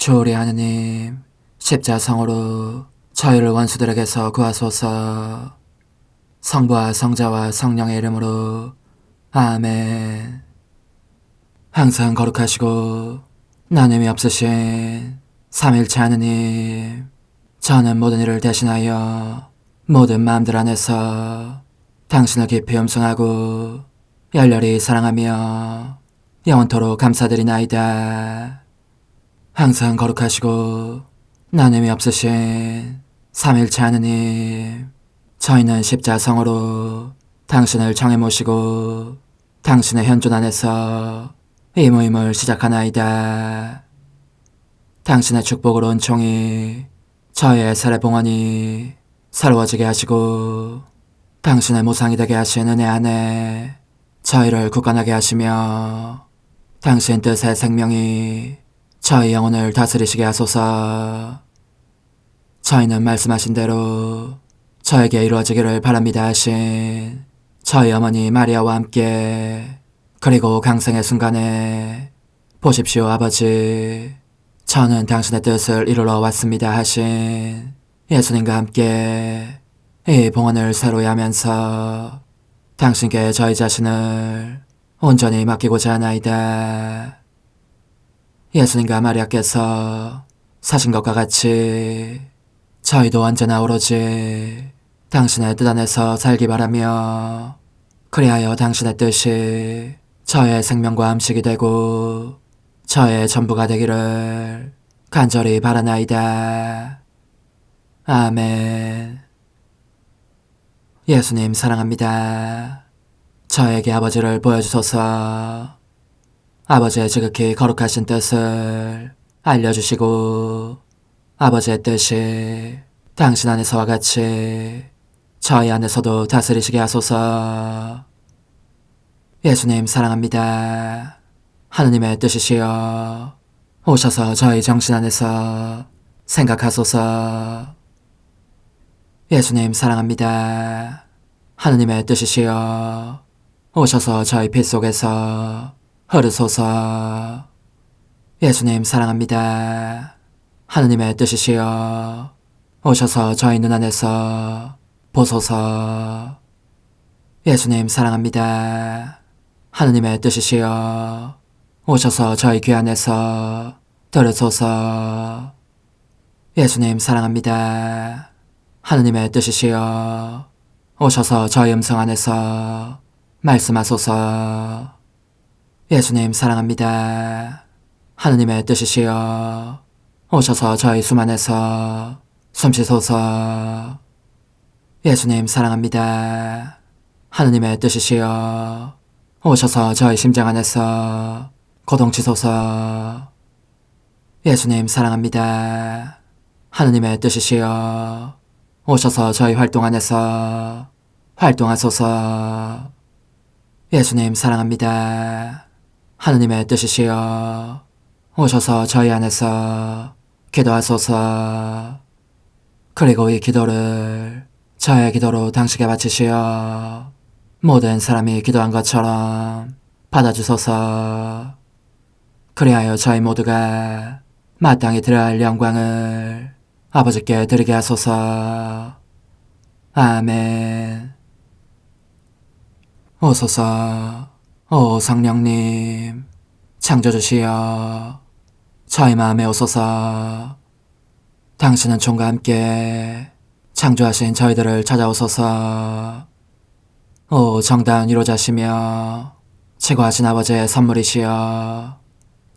주오리 하느님, 십자성으로 저희를 원수들에게서 구하소서. 성부와 성자와 성령의 이름으로 아멘. 항상 거룩하시고 나눔이 없으신 삼일체 하느님, 저는 모든 일을 대신하여 모든 마음들 안에서 당신을 깊이 음성하고 열렬히 사랑하며 영원토록 감사드리나이다. 항상 거룩하시고 나눔이 없으신 삼일체 하느님, 저희는 십자성으로 당신을 정해 모시고 당신의 현존 안에서 이 모임을 시작하나이다. 당신의 축복으로 은총이 저희의 세례봉헌이 새로워지게 하시고 당신의 모상이 되게 하신 은혜 안에 저희를 굳건하게 하시며 당신 뜻의 생명이 저희 영혼을 다스리시게 하소서. 저희는 말씀하신 대로 저에게 이루어지기를 바랍니다 하신 저희 어머니 마리아와 함께, 그리고 강생의 순간에 보십시오 아버지, 저는 당신의 뜻을 이루러 왔습니다 하신 예수님과 함께 이 봉헌을 새로이 하면서 당신께 저희 자신을 온전히 맡기고자 하나이다. 예수님과 마리아께서 사신 것과 같이 저희도 언제나 오로지 당신의 뜻 안에서 살기 바라며, 그리하여 당신의 뜻이 저의 생명과 음식이 되고 저의 전부가 되기를 간절히 바라나이다. 아멘. 예수님 사랑합니다. 저에게 아버지를 보여주소서. 아버지의 지극히 거룩하신 뜻을 알려주시고 아버지의 뜻이 당신 안에서와 같이 저희 안에서도 다스리시게 하소서. 예수님 사랑합니다. 하느님의 뜻이시여 오셔서 저희 정신 안에서 생각하소서. 예수님 사랑합니다. 하느님의 뜻이시여 오셔서 저희 피 속에서 흐르소서. 예수님 사랑합니다. 하느님의 뜻이시여 오셔서 저희 눈 안에서 보소서. 예수님 사랑합니다. 하느님의 뜻이시여 오셔서 저희 귀 안에서 들으소서. 예수님 사랑합니다. 하느님의 뜻이시여 오셔서 저희 음성 안에서 말씀하소서. 예수님 사랑합니다. 하느님의 뜻이시여 오셔서 저희 숨 안에서 숨쉬소서. 예수님 사랑합니다. 하느님의 뜻이시여 오셔서 저희 심장 안에서 고동치소서. 예수님 사랑합니다. 하느님의 뜻이시여 오셔서 저희 활동 안에서 활동하소서. 예수님 사랑합니다. 하느님의 뜻이시여 오셔서 저희 안에서 기도하소서. 그리고 이 기도를 저의 기도로 당신께 바치시어 모든 사람이 기도한 것처럼 받아주소서. 그리하여 저희 모두가 마땅히 드려야 할 영광을 아버지께 드리게 하소서. 아멘. 오소서. 오 성령님 창조주시여 저희 마음에 오소서. 당신은 총과 함께 창조하신 저희들을 찾아오소서. 오 정다운 위로자시며 최고하신 아버지의 선물이시여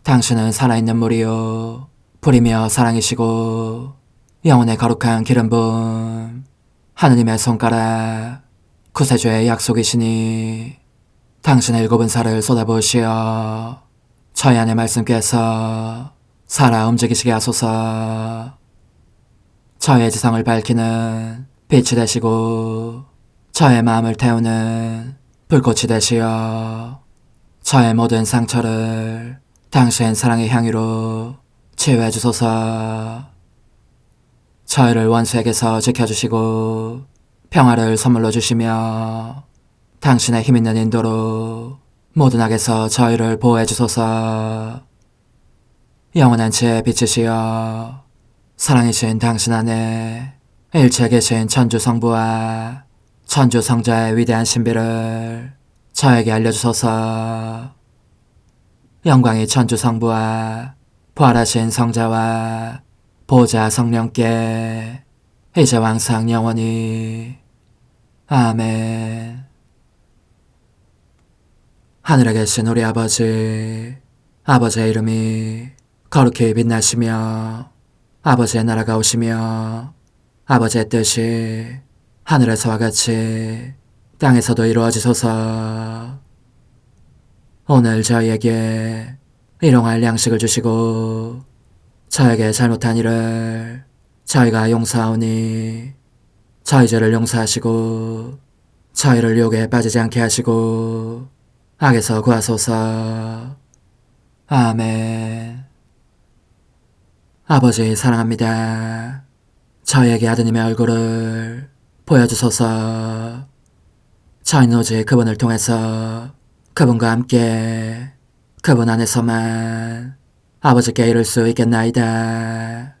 당신은 살아있는 물이요 불이며 사랑이시고 영혼의 거룩한 기름 부음 하느님의 손가락 구세주의 약속이시니 당신의 일곱은 살을 쏟아부으시어 저희 안에 말씀께서 살아 움직이시게 하소서. 저의 지성을 밝히는 빛이 되시고 저의 마음을 태우는 불꽃이 되시어 저의 모든 상처를 당신 사랑의 향유로 치유해 주소서. 저희를 원수에게서 지켜주시고 평화를 선물로 주시며 당신의 힘있는 인도로 모든 악에서 저희를 보호해 주소서. 영원한 제 빛이시여 사랑이신 당신 안에 일체 계신 천주 성부와 천주 성자의 위대한 신비를 저에게 알려주소서. 영광이 천주 성부와 부활하신 성자와 보좌 성령께 이제와 항상 영원히 아멘. 하늘에 계신 우리 아버지, 아버지의 이름이 거룩히 빛나시며 아버지의 나라가 오시며 아버지의 뜻이 하늘에서와 같이 땅에서도 이루어지소서. 오늘 저희에게 일용할 양식을 주시고 저에게 잘못한 일을 저희가 용서하오니 저희 죄를 용서하시고 저희를 유혹에 빠지지 않게 하시고 악에서 구하소서. 아멘. 아버지 사랑합니다. 저희에게 아드님의 얼굴을 보여주소서. 저희는 오직 그분을 통해서 그분과 함께 그분 안에서만 아버지께 이룰 수 있겠나이다.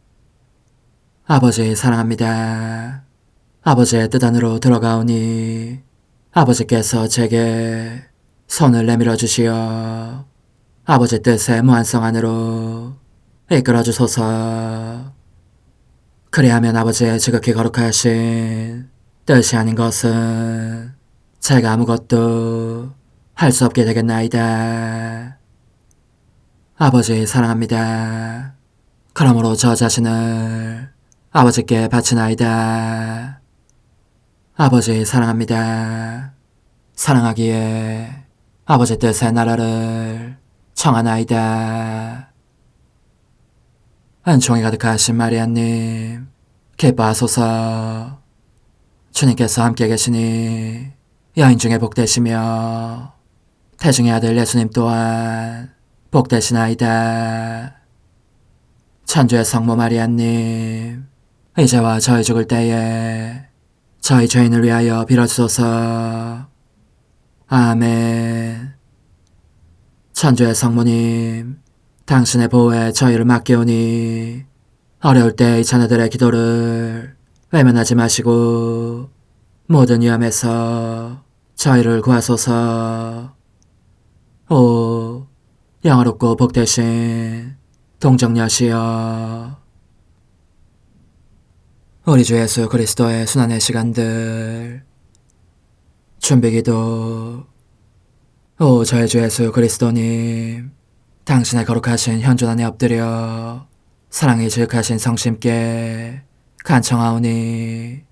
아버지 사랑합니다. 아버지의 뜻 안으로 들어가오니 아버지께서 제게 손을 내밀어 주시어 아버지 뜻의 무한성 안으로 이끌어 주소서. 그리하면 아버지의 지극히 거룩하신 뜻이 아닌 것은 제가 아무것도 할 수 없게 되겠나이다. 아버지 사랑합니다. 그러므로 저 자신을 아버지께 바치나이다. 아버지 사랑합니다. 사랑하기에 아버지 뜻의 나라를 청하나이다. 은총이 가득하신 마리아님, 기뻐하소서. 주님께서 함께 계시니 여인 중에 복되시며 태중의 아들 예수님 또한 복되시나이다. 천주의 성모 마리아님, 이제와 저희 죽을 때에 저희 죄인을 위하여 빌어주소서. 아멘. 천주의 성모님, 당신의 보호에 저희를 맡기오니 어려울 때 이 자녀들의 기도를 외면하지 마시고 모든 위험에서 저희를 구하소서. 오, 영화롭고 복되신 동정녀시여, 우리 주 예수 그리스도의 순환의 시간들 준비기도. 오 저희 주 예수 그리스도님, 당신의 거룩하신 현존 안에 엎드려 사랑이 지극하신 성심께 간청하오니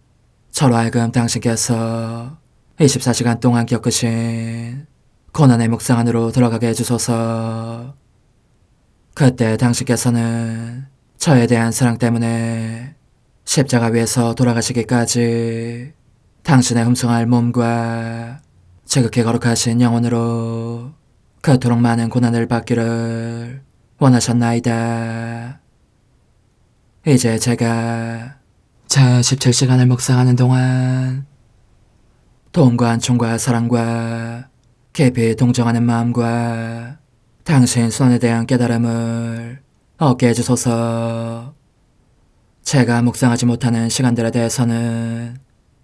저로 하여금 당신께서 24시간 동안 겪으신 고난의 묵상 안으로 들어가게 해주소서. 그때 당신께서는 저에 대한 사랑 때문에 십자가 위에서 돌아가시기까지 당신의 흠숭할 몸과 지극히 거룩하신 영혼으로 그토록 많은 고난을 받기를 원하셨나이다. 이제 제가 제 17시간을 묵상하는 동안 도움과 안총과 사랑과 깊이 동정하는 마음과 당신 손에 대한 깨달음을 얻게 해주소서. 제가 묵상하지 못하는 시간들에 대해서는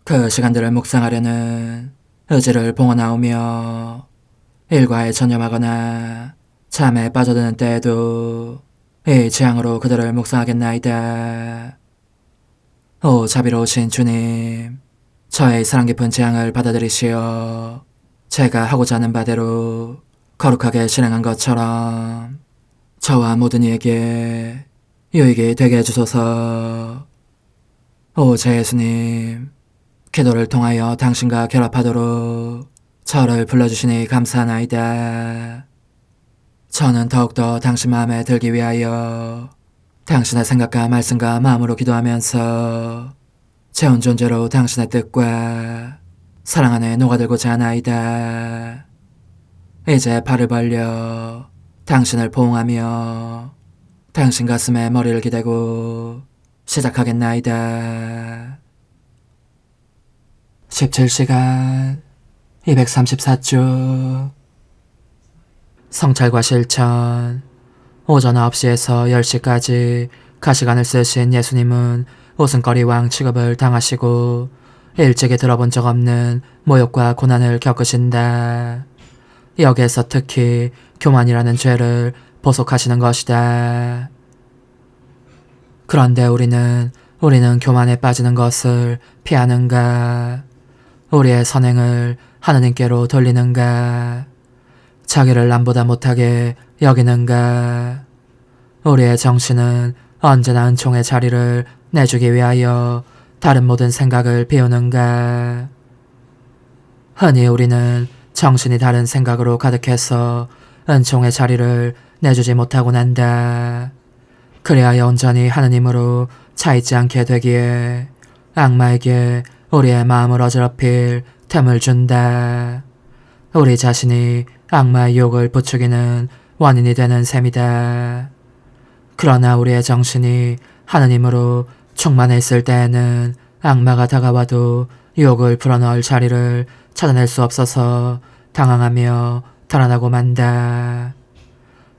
그 시간들을 묵상하려는 의지를 봉헌하오며 일과에 전념하거나 잠에 빠져드는 때에도 이 재앙으로 그들을 묵상하겠나이다. 오 자비로우신 주님, 저의 사랑 깊은 재앙을 받아들이시어 제가 하고자 하는 바대로 거룩하게 실행한 것처럼 저와 모든 이에게 유익이 되게 해주소서. 오 제 예수님, 기도를 통하여 당신과 결합하도록 저를 불러주시니 감사하나이다. 저는 더욱더 당신 마음에 들기 위하여 당신의 생각과 말씀과 마음으로 기도하면서 제 온 존재로 당신의 뜻과 사랑 안에 녹아들고자 하나이다. 이제 발을 벌려 당신을 포옹하며 당신 가슴에 머리를 기대고 시작하겠나이다. 17시간 234주 성찰과 실천. 오전 9시에서 10시까지 가시관을 쓰신 예수님은 웃음거리 왕 취급을 당하시고 일찍이 들어본 적 없는 모욕과 고난을 겪으신다. 여기에서 특히 교만이라는 죄를 보속하시는 것이다. 그런데 우리는 교만에 빠지는 것을 피하는가? 우리의 선행을 하느님께로 돌리는가? 자기를 남보다 못하게 여기는가? 우리의 정신은 언제나 은총의 자리를 내주기 위하여 다른 모든 생각을 비우는가? 흔히 우리는 정신이 다른 생각으로 가득해서 은총의 자리를 내주지 못하고 난다. 그리하여 온전히 하느님으로 차있지 않게 되기에 악마에게 우리의 마음을 어지럽힐 틈을 준다. 우리 자신이 악마의 유혹을 부추기는 원인이 되는 셈이다. 그러나 우리의 정신이 하느님으로 충만해 있을 때에는 악마가 다가와도 유혹을 풀어넣을 자리를 찾아낼 수 없어서 당황하며 달아나고 만다.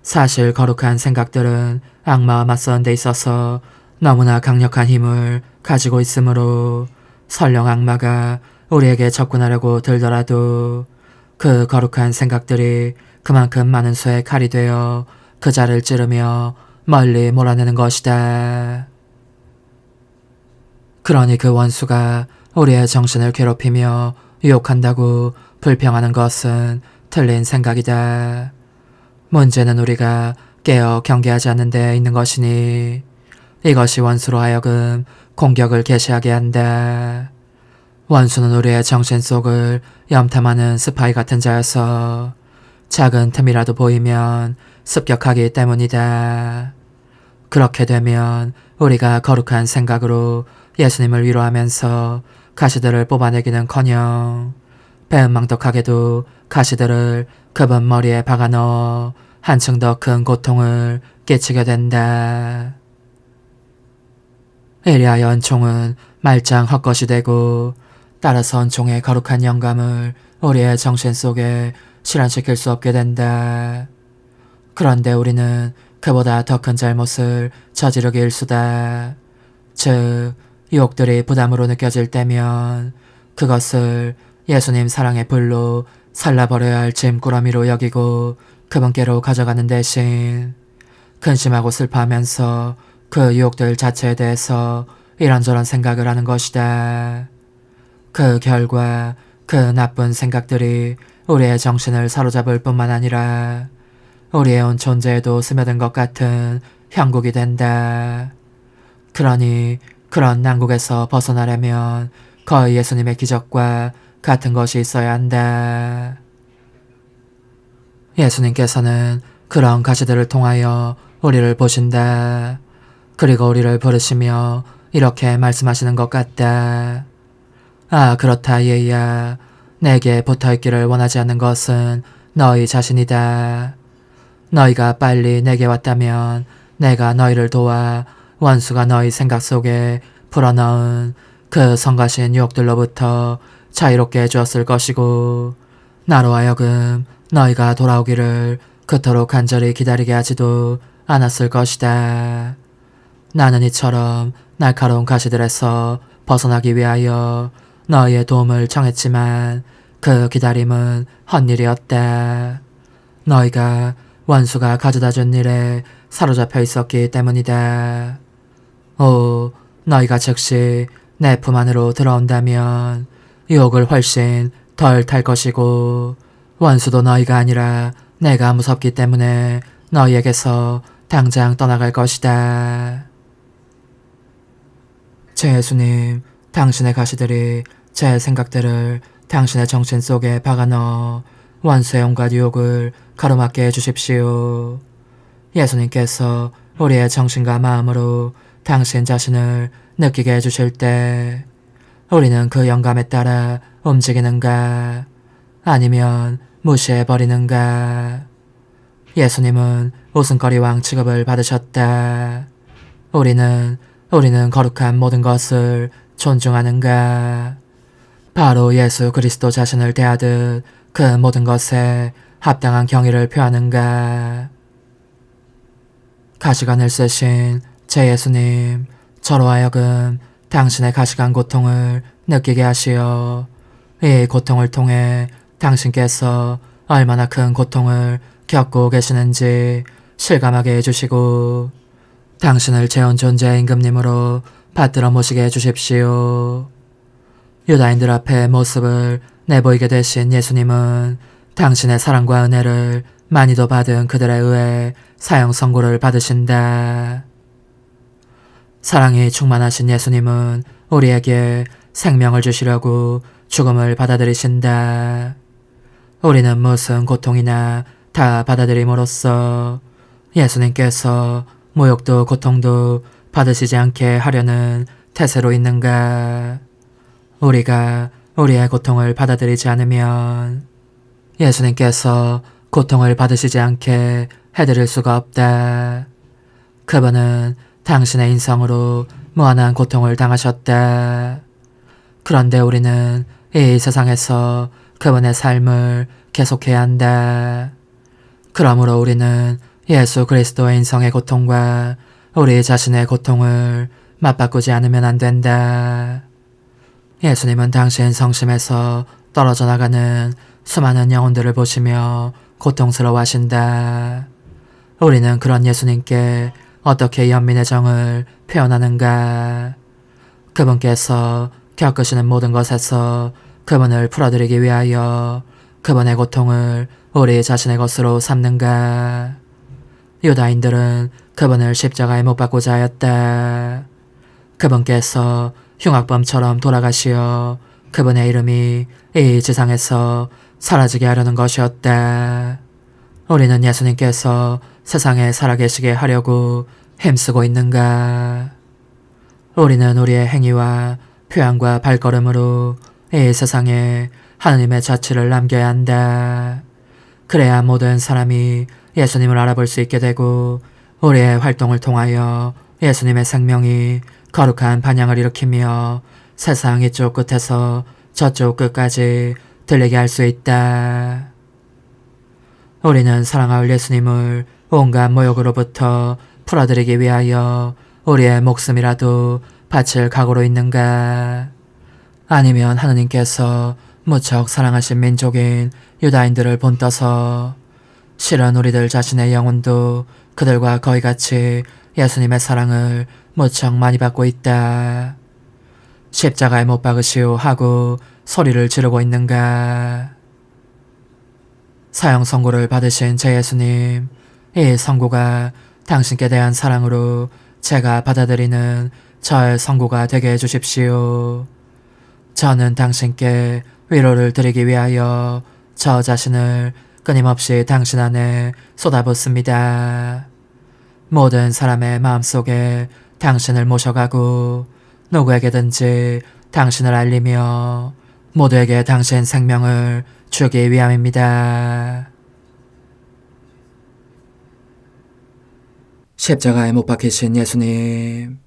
사실 거룩한 생각들은 악마와 맞서는 데 있어서 너무나 강력한 힘을 가지고 있으므로 설령 악마가 우리에게 접근하려고 들더라도 그 거룩한 생각들이 그만큼 많은 수의 칼이 되어 그 자를 찌르며 멀리 몰아내는 것이다. 그러니 그 원수가 우리의 정신을 괴롭히며 유혹한다고 불평하는 것은 틀린 생각이다. 문제는 우리가 깨어 경계하지 않는 데 있는 것이니 이것이 원수로 하여금 공격을 개시하게 한다. 원수는 우리의 정신 속을 염탐하는 스파이 같은 자여서 작은 틈이라도 보이면 습격하기 때문이다. 그렇게 되면 우리가 거룩한 생각으로 예수님을 위로하면서 가시들을 뽑아내기는커녕 배은망덕하게도 가시들을 그분 머리에 박아넣어 한층 더 큰 고통을 끼치게 된다. 이리하여 은총은 말짱 헛것이 되고 따라서 은총의 거룩한 영감을 우리의 정신 속에 실현시킬 수 없게 된다. 그런데 우리는 그보다 더 큰 잘못을 저지르기 일수다. 즉 유혹들이 부담으로 느껴질 때면 그것을 예수님 사랑의 불로 살라버려야 할 짐꾸러미로 여기고 그분께로 가져가는 대신 근심하고 슬퍼하면서 그 유혹들 자체에 대해서 이런저런 생각을 하는 것이다. 그 결과 그 나쁜 생각들이 우리의 정신을 사로잡을 뿐만 아니라 우리의 온 존재에도 스며든 것 같은 형국이 된다. 그러니 그런 난국에서 벗어나려면 거의 예수님의 기적과 같은 것이 있어야 한다. 예수님께서는 그런 가시들을 통하여 우리를 보신다. 그리고 우리를 부르시며 이렇게 말씀하시는 것 같다. 아, 그렇다 얘야. 내게 붙어있기를 원하지 않는 것은 너희 자신이다. 너희가 빨리 내게 왔다면 내가 너희를 도와 원수가 너희 생각 속에 불어넣은 그 성가신 유혹들로부터 자유롭게 해주었을 것이고 나로 하여금 너희가 돌아오기를 그토록 간절히 기다리게 하지도 않았을 것이다. 나는 이처럼 날카로운 가시들에서 벗어나기 위하여 너희의 도움을 청했지만 그 기다림은 헛일이었다. 너희가 원수가 가져다준 일에 사로잡혀 있었기 때문이다. 오, 너희가 즉시 내 품 안으로 들어온다면 유혹을 훨씬 덜 탈 것이고 원수도 너희가 아니라 내가 무섭기 때문에 너희에게서 당장 떠나갈 것이다. 제 예수님, 당신의 가시들이 제 생각들을 당신의 정신 속에 박아넣어 원수의 온갖 유혹을 가로막게 해주십시오. 예수님께서 우리의 정신과 마음으로 당신 자신을 느끼게 해주실 때 우리는 그 영감에 따라 움직이는가 아니면 무시해버리는가. 예수님은 웃음거리 왕 취급을 받으셨다. 우리는 거룩한 모든 것을 존중하는가. 바로 예수 그리스도 자신을 대하듯 그 모든 것에 합당한 경의를 표하는가. 가시관을 쓰신 제 예수님, 저로 하여금 당신의 가시관 고통을 느끼게 하시어 이 고통을 통해 당신께서 얼마나 큰 고통을 겪고 계시는지 실감하게 해주시고 당신을 재혼 존재의 임금님으로 받들어 모시게 해주십시오. 유다인들 앞에 모습을 내보이게 되신 예수님은 당신의 사랑과 은혜를 많이도 받은 그들에 의해 사형 선고를 받으신다. 사랑이 충만하신 예수님은 우리에게 생명을 주시려고 죽음을 받아들이신다. 우리는 무슨 고통이나 다 받아들임으로써 예수님께서 모욕도 고통도 받으시지 않게 하려는 태세로 있는가? 우리가 우리의 고통을 받아들이지 않으면 예수님께서 고통을 받으시지 않게 해드릴 수가 없다. 그분은 당신의 인성으로 무한한 고통을 당하셨다. 그런데 우리는 이 세상에서 그분의 삶을 계속해야 한다. 그러므로 우리는 예수 그리스도의 인성의 고통과 우리 자신의 고통을 맞바꾸지 않으면 안 된다. 예수님은 당신 성심에서 떨어져 나가는 수많은 영혼들을 보시며 고통스러워하신다. 우리는 그런 예수님께 어떻게 연민의 정을 표현하는가? 그분께서 겪으시는 모든 것에서 그분을 풀어드리기 위하여 그분의 고통을 우리 자신의 것으로 삼는가? 유다인들은 그분을 십자가에 못 박고자 하였다. 그분께서 흉악범처럼 돌아가시어 그분의 이름이 이 지상에서 사라지게 하려는 것이었다. 우리는 예수님께서 세상에 살아계시게 하려고 힘쓰고 있는가? 우리는 우리의 행위와 표현과 발걸음으로 이 세상에 하느님의 자취를 남겨야 한다. 그래야 모든 사람이 예수님을 알아볼 수 있게 되고 우리의 활동을 통하여 예수님의 생명이 거룩한 반향을 일으키며 세상 이쪽 끝에서 저쪽 끝까지 들리게 할 수 있다. 우리는 사랑할 예수님을 온갖 모욕으로부터 풀어드리기 위하여 우리의 목숨이라도 바칠 각오로 있는가? 아니면 하느님께서 무척 사랑하신 민족인 유다인들을 본떠서 실은 우리들 자신의 영혼도 그들과 거의 같이 예수님의 사랑을 무척 많이 받고 있다. 십자가에 못 박으시오 하고 소리를 지르고 있는가? 사형 선고를 받으신 제 예수님, 이 선고가 당신께 대한 사랑으로 제가 받아들이는 저의 선고가 되게 해주십시오. 저는 당신께 위로를 드리기 위하여 저 자신을 끊임없이 당신 안에 쏟아붓습니다. 모든 사람의 마음속에 당신을 모셔가고 누구에게든지 당신을 알리며 모두에게 당신 생명을 주기 위함입니다. 십자가에 못 박히신 예수님,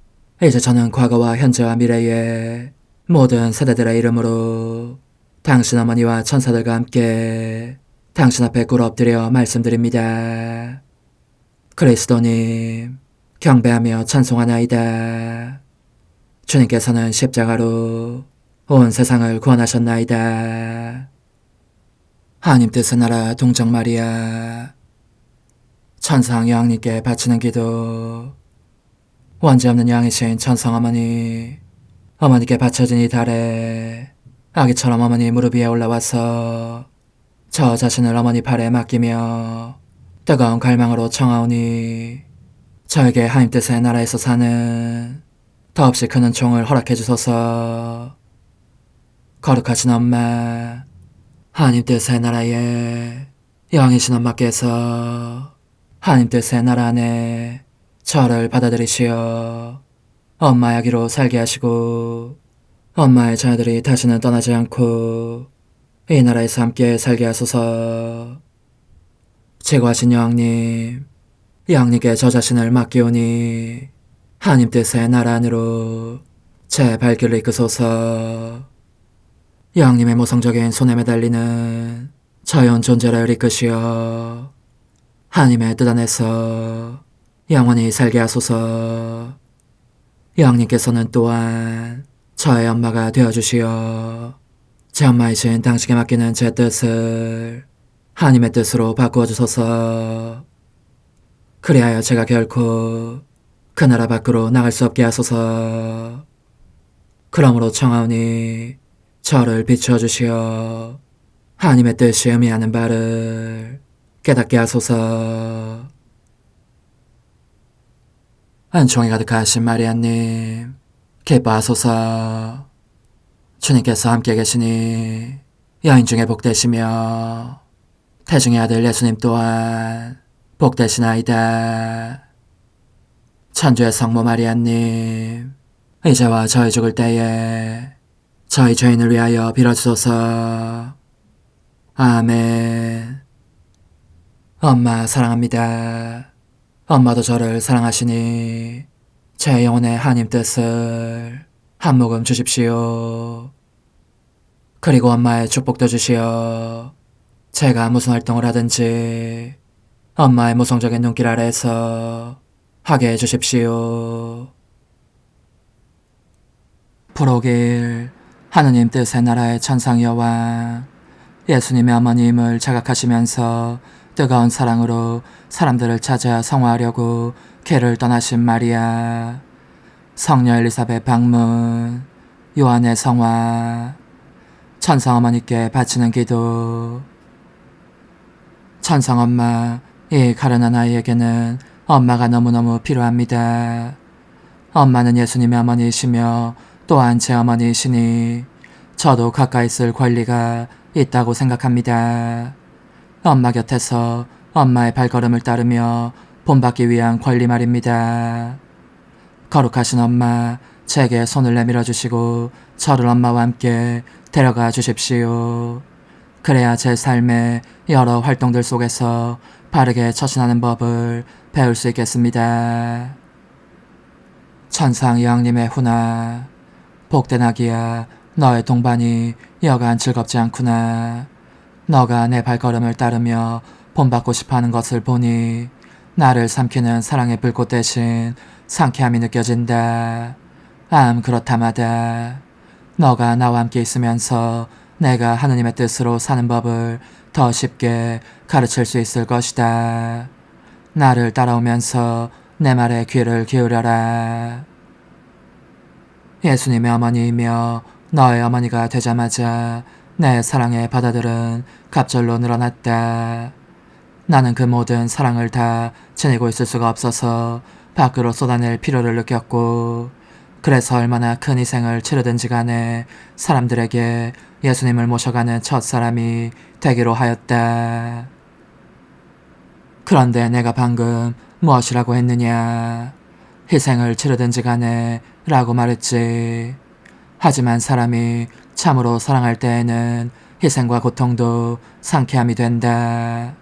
이제 저는 과거와 현재와 미래의 모든 세대들의 이름으로 당신 어머니와 천사들과 함께 당신 앞에 꿇어 엎드려 말씀드립니다. 그리스도님, 경배하며 찬송하나이다. 주님께서는 십자가로 온 세상을 구원하셨나이다. 하나님 뜻은 알아 동정 마리아, 천상 여왕님께 바치는 기도. 원죄 없는 여왕이신 천상 어머니, 어머니께 바쳐진 이 달에 아기처럼 어머니 무릎 위에 올라와서 저 자신을 어머니 팔에 맡기며 뜨거운 갈망으로 청하오니 저에게 하나님 뜻의 나라에서 사는 더없이 큰 은총을 허락해 주소서. 거룩하신 엄마, 하나님 뜻의 나라에 여왕이신 엄마께서 하나님 뜻의 나라 안에 저를 받아들이시어 엄마 아기로 살게 하시고 엄마의 자녀들이 다시는 떠나지 않고 이 나라에서 함께 살게 하소서. 제거하신 여왕님, 여왕님께 저 자신을 맡기오니 하나님 뜻의 나라 안으로 제 발길을 이끄소서. 여왕님의 모성적인 손에 매달리는 저연 존재를 이끄시어 하나님의 뜻 안에서 영원히 살게 하소서. 여왕님께서는 또한 저의 엄마가 되어주시어 제 엄마이신 당신께 맡기는 제 뜻을 하나님의 뜻으로 바꾸어 주소서. 그리하여 제가 결코 그 나라 밖으로 나갈 수 없게 하소서. 그러므로 청하오니 저를 비추어 주시어 하나님의 뜻이 의미하는 바를 깨닫게 하소서. 은총이 가득하신 마리아님, 기뻐하소서. 주님께서 함께 계시니 여인 중에 복되시며 태중의 아들 예수님 또한 복되시나이다. 천주의 성모 마리아님, 이제와 저희 죽을 때에 저희 죄인을 위하여 빌어주소서. 아멘. 엄마 사랑합니다. 엄마도 저를 사랑하시니 제 영혼의 하나님 뜻을 한 모금 주십시오. 그리고 엄마의 축복도 주시어 제가 무슨 활동을 하든지 엄마의 모성적인 눈길 아래에서 하게 해주십시오. 부록일 하느님 뜻의 나라의 천상 여왕 예수님의 어머님을 자각하시면서 뜨거운 사랑으로 사람들을 찾아 성화하려고 궤를 떠나신 마리아, 성녀 엘리사벳 방문, 요한의 성화, 천상 어머니께 바치는 기도. 천상 엄마, 이 가련한 아이에게는 엄마가 너무너무 필요합니다. 엄마는 예수님의 어머니이시며 또한 제 어머니이시니 저도 가까이 있을 권리가 있다고 생각합니다. 엄마 곁에서 엄마의 발걸음을 따르며 본받기 위한 권리 말입니다. 거룩하신 엄마, 제게 손을 내밀어 주시고 저를 엄마와 함께 데려가 주십시오. 그래야 제 삶의 여러 활동들 속에서 바르게 처신하는 법을 배울 수 있겠습니다. 천상 여왕님의 훈아, 복된 아기야, 너의 동반이 여간 즐겁지 않구나. 너가 내 발걸음을 따르며 본받고 싶어하는 것을 보니 나를 삼키는 사랑의 불꽃 대신 상쾌함이 느껴진다. 그렇다마다 너가 나와 함께 있으면서 내가 하느님의 뜻으로 사는 법을 더 쉽게 가르칠 수 있을 것이다. 나를 따라오면서 내 말에 귀를 기울여라. 예수님의 어머니이며 너의 어머니가 되자마자 내 사랑의 바다들은 갑절로 늘어났다. 나는 그 모든 사랑을 다 지니고 있을 수가 없어서 밖으로 쏟아낼 필요를 느꼈고, 그래서 얼마나 큰 희생을 치르든지 간에 사람들에게 예수님을 모셔가는 첫 사람이 되기로 하였다. 그런데 내가 방금 무엇이라고 했느냐? 희생을 치르든지 간에 라고 말했지. 하지만 사람이 참으로 사랑할 때에는 희생과 고통도 상쾌함이 된다.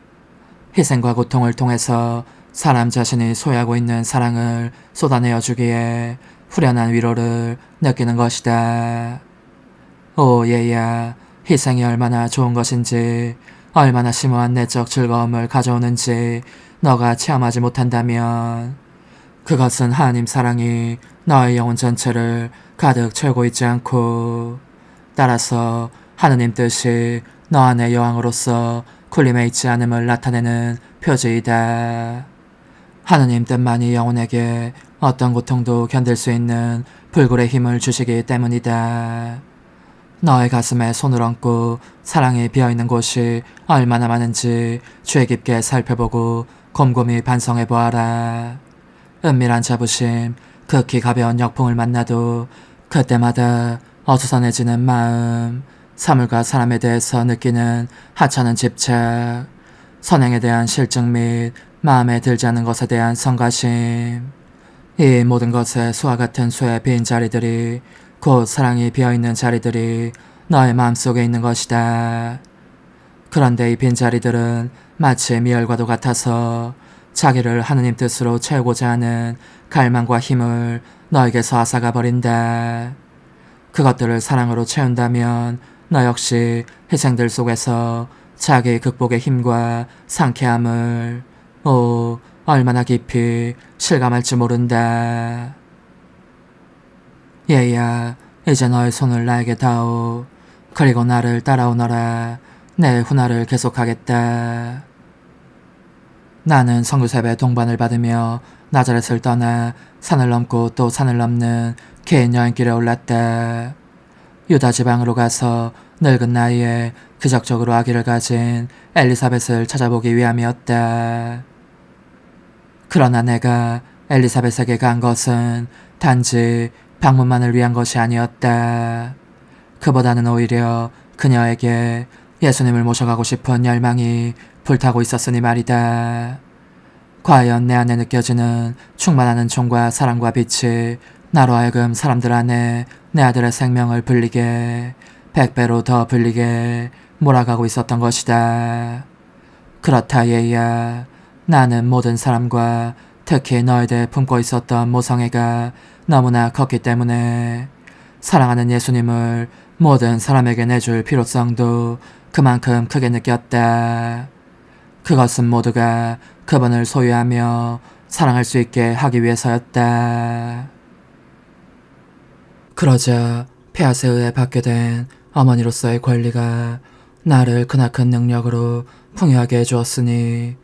희생과 고통을 통해서 사람 자신이 소유하고 있는 사랑을 쏟아내어 주기에 후련한 위로를 느끼는 것이다. 오 얘야, 희생이 얼마나 좋은 것인지, 얼마나 심오한 내적 즐거움을 가져오는지 너가 체험하지 못한다면 그것은 하나님 사랑이 너의 영혼 전체를 가득 채우고 있지 않고, 따라서 하느님 뜻이 너 안의 여왕으로서 군림해 있지 않음을 나타내는 표지이다. 하느님 뜻만이 영혼에게 어떤 고통도 견딜 수 있는 불굴의 힘을 주시기 때문이다. 너의 가슴에 손을 얹고 사랑이 비어있는 곳이 얼마나 많은지 주의 깊게 살펴보고 곰곰이 반성해보아라. 은밀한 자부심, 극히 가벼운 역풍을 만나도 그때마다 어수선해지는 마음, 사물과 사람에 대해서 느끼는 하찮은 집착, 선행에 대한 실증 및 마음에 들지 않는 것에 대한 성가심, 이 모든 것에 수와 같은 수의 빈 자리들이, 곧 사랑이 비어있는 자리들이 너의 마음속에 있는 것이다. 그런데 이 빈자리들은 마치 미열과도 같아서 자기를 하느님 뜻으로 채우고자 하는 갈망과 힘을 너에게서 앗아가 버린다. 그것들을 사랑으로 채운다면 너 역시 희생들 속에서 자기 극복의 힘과 상쾌함을, 얼마나 깊이 실감할지 모른다. 얘야, 이제 너의 손을 나에게 다오. 그리고 나를 따라오너라. 내 훈화를 계속하겠다. 나는 성교셉의 동반을 받으며 나자렛을 떠나 산을 넘고 또 산을 넘는 긴 여행길에 올랐다. 유다 지방으로 가서 늙은 나이에 기적적으로 아기를 가진 엘리사벳을 찾아보기 위함이었다. 그러나 내가 엘리사벳에게 간 것은 단지 방문만을 위한 것이 아니었다. 그보다는 오히려 그녀에게 예수님을 모셔가고 싶은 열망이 불타고 있었으니 말이다. 과연 내 안에 느껴지는 충만하는 총과 사랑과 빛이 나로 하여금 사람들 안에 내 아들의 생명을 불리게, 100배로 더 불리게 몰아가고 있었던 것이다. 그렇다 얘야. 나는 모든 사람과 특히 너에 대해 품고 있었던 모성애가 너무나 컸기 때문에 사랑하는 예수님을 모든 사람에게 내줄 필요성도 그만큼 크게 느꼈다. 그것은 모두가 그분을 소유하며 사랑할 수 있게 하기 위해서였다. 그러자 폐하에 의해 받게 된 어머니로서의 권리가 나를 크나큰 능력으로 풍요하게 해주었으니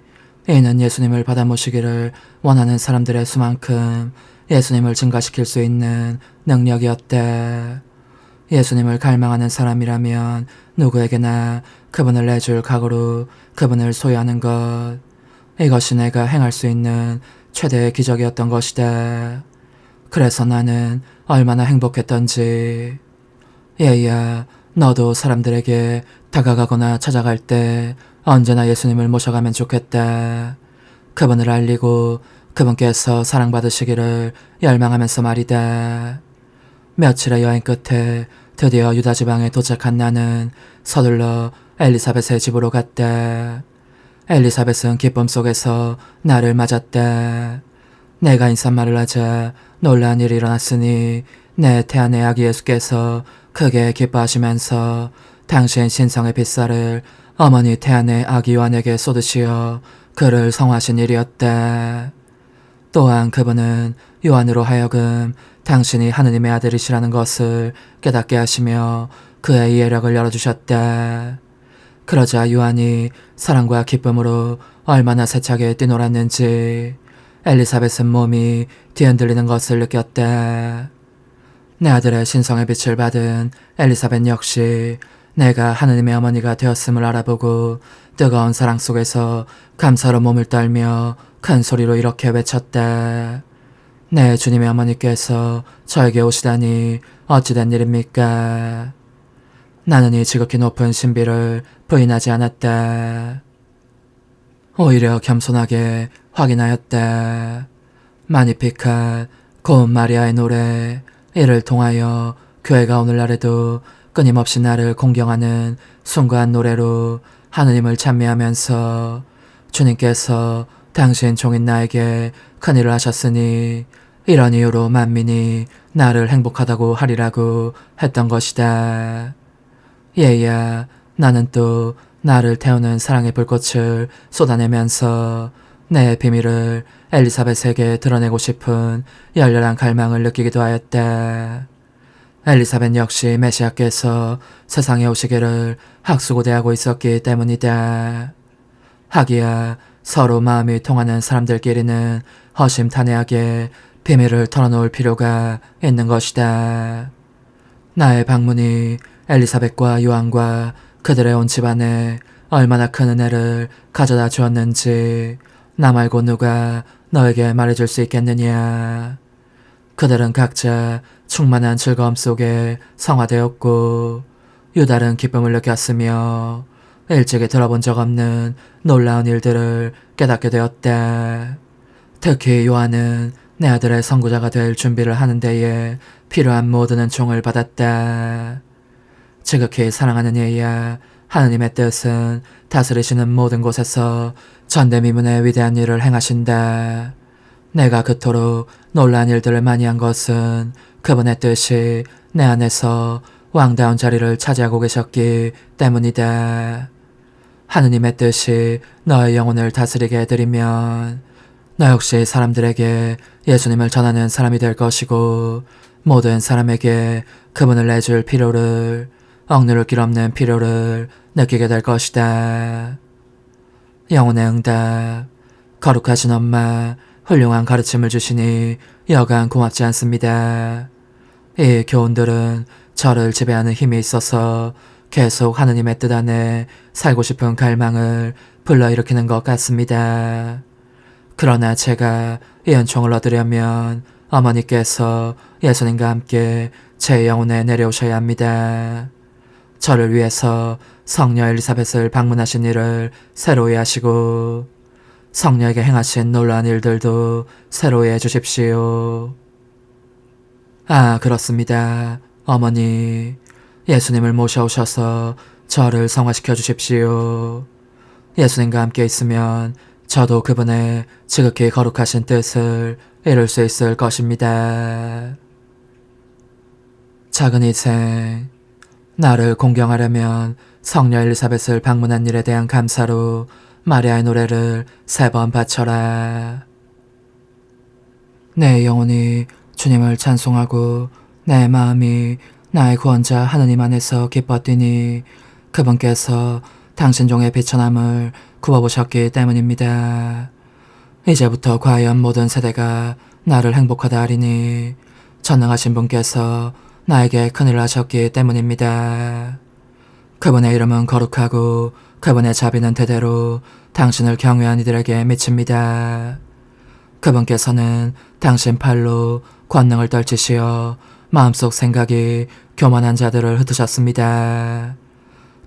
이는 예수님을 받아 모시기를 원하는 사람들의 수만큼 예수님을 증가시킬 수 있는 능력이었다. 예수님을 갈망하는 사람이라면 누구에게나 그분을 내줄 각오로 그분을 소유하는 것, 이것이 내가 행할 수 있는 최대의 기적이었던 것이다. 그래서 나는 얼마나 행복했던지. 얘야, 너도 사람들에게 다가가거나 찾아갈 때 언제나 예수님을 모셔가면 좋겠다. 그분을 알리고 그분께서 사랑받으시기를 열망하면서 말이다. 며칠의 여행 끝에 드디어 유다 지방에 도착한 나는 서둘러 엘리사벳의 집으로 갔다. 엘리사벳은 기쁨 속에서 나를 맞았다. 내가 인사말을 하자 놀라운 일이 일어났으니 내 태안의 아기 예수께서 크게 기뻐하시면서 당신 신성의 빗살을 어머니 태안의 아기 요한에게 쏟으시어 그를 성화하신 일이었다. 또한 그분은 요한으로 하여금 당신이 하느님의 아들이시라는 것을 깨닫게 하시며 그의 이해력을 열어주셨다. 그러자 요한이 사랑과 기쁨으로 얼마나 세차게 뛰놀았는지 엘리사벳은 몸이 뒤흔들리는 것을 느꼈다. 내 아들의 신성의 빛을 받은 엘리사벳 역시 내가 하느님의 어머니가 되었음을 알아보고 뜨거운 사랑 속에서 감사로 몸을 떨며 큰 소리로 이렇게 외쳤다. 네, 주님의 어머니께서 저에게 오시다니 어찌된 일입니까? 나는 이 지극히 높은 신비를 부인하지 않았다. 오히려 겸손하게 확인하였다. 마니피카, 고운 마리아의 노래, 이를 통하여 교회가 오늘날에도 끊임없이 나를 공경하는 숭고한 노래로 하느님을 찬미하면서 주님께서 당신 종인 나에게 큰일을 하셨으니 이런 이유로 만민이 나를 행복하다고 하리라고 했던 것이다. 얘야, 나는 또 나를 태우는 사랑의 불꽃을 쏟아내면서 내 비밀을 엘리사벳에게 드러내고 싶은 열렬한 갈망을 느끼기도 하였다. 엘리사벳 역시 메시아께서 세상에 오시기를 학수고대하고 있었기 때문이다. 하기야 서로 마음이 통하는 사람들끼리는 허심탄회하게 비밀을 털어놓을 필요가 있는 것이다. 나의 방문이 엘리사벳과 요한과 그들의 온 집안에 얼마나 큰 은혜를 가져다 주었는지 나 말고 누가 너에게 말해줄 수 있겠느냐. 그들은 각자 충만한 즐거움 속에 성화되었고 유달은 기쁨을 느꼈으며 일찍이 들어본 적 없는 놀라운 일들을 깨닫게 되었다. 특히 요한은 내 아들의 선구자가 될 준비를 하는 데에 필요한 모든 은총을 받았다. 지극히 사랑하는 얘야, 하느님의 뜻은 다스리시는 모든 곳에서 전대미문의 위대한 일을 행하신다. 내가 그토록 놀라운 일들을 많이 한 것은 그분의 뜻이 내 안에서 왕다운 자리를 차지하고 계셨기 때문이다. 하느님의 뜻이 너의 영혼을 다스리게 해드리면 나 역시 사람들에게 예수님을 전하는 사람이 될 것이고 모든 사람에게 그분을 내줄 필요를, 억누를 길 없는 필요를 느끼게 될 것이다. 영혼의 응답. 거룩하신 엄마, 훌륭한 가르침을 주시니 여간 고맙지 않습니다. 이 교훈들은 저를 지배하는 힘이 있어서 계속 하느님의 뜻 안에 살고 싶은 갈망을 불러일으키는 것 같습니다. 그러나 제가 이 은총을 얻으려면 어머니께서 예수님과 함께 제 영혼에 내려오셔야 합니다. 저를 위해서 성녀 엘리사벳을 방문하신 일을 새로이 하시고 성녀에게 행하신 놀라운 일들도 새로이 해주십시오. 아, 그렇습니다. 어머니, 예수님을 모셔오셔서 저를 성화시켜 주십시오. 예수님과 함께 있으면 저도 그분의 지극히 거룩하신 뜻을 이룰 수 있을 것입니다. 작은 희생. 나를 공경하려면 성녀 엘리사벳을 방문한 일에 대한 감사로 마리아의 노래를 3번 바쳐라. 내 영혼이 주님을 찬송하고 내 마음이 나의 구원자 하느님 안에서 기뻤더니 그분께서 당신 종의 비천함을 구워보셨기 때문입니다. 이제부터 과연 모든 세대가 나를 행복하다 하리니 전능하신 분께서 나에게 큰일을 하셨기 때문입니다. 그분의 이름은 거룩하고 그분의 자비는 대대로 당신을 경외한 이들에게 미칩니다. 그분께서는 당신 팔로 권능을 떨치시어 마음속 생각이 교만한 자들을 흩으셨습니다.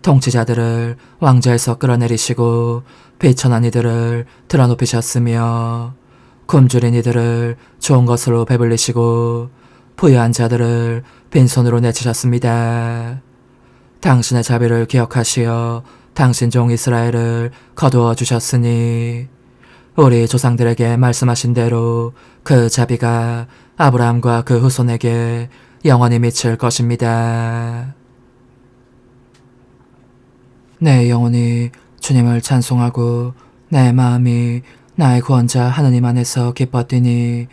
통치자들을 왕좌에서 끌어내리시고 비천한 이들을 드러높이셨으며 굶주린 이들을 좋은 것으로 배불리시고 부유한 자들을 빈손으로 내치셨습니다. 당신의 자비를 기억하시어 당신 종 이스라엘을 거두어 주셨으니 우리 조상들에게 말씀하신 대로 그 자비가 아브라함과 그 후손에게 영원히 미칠 것입니다. 내 영혼이 주님을 찬송하고 내 마음이 나의 구원자 하느님 안에서 기뻤더니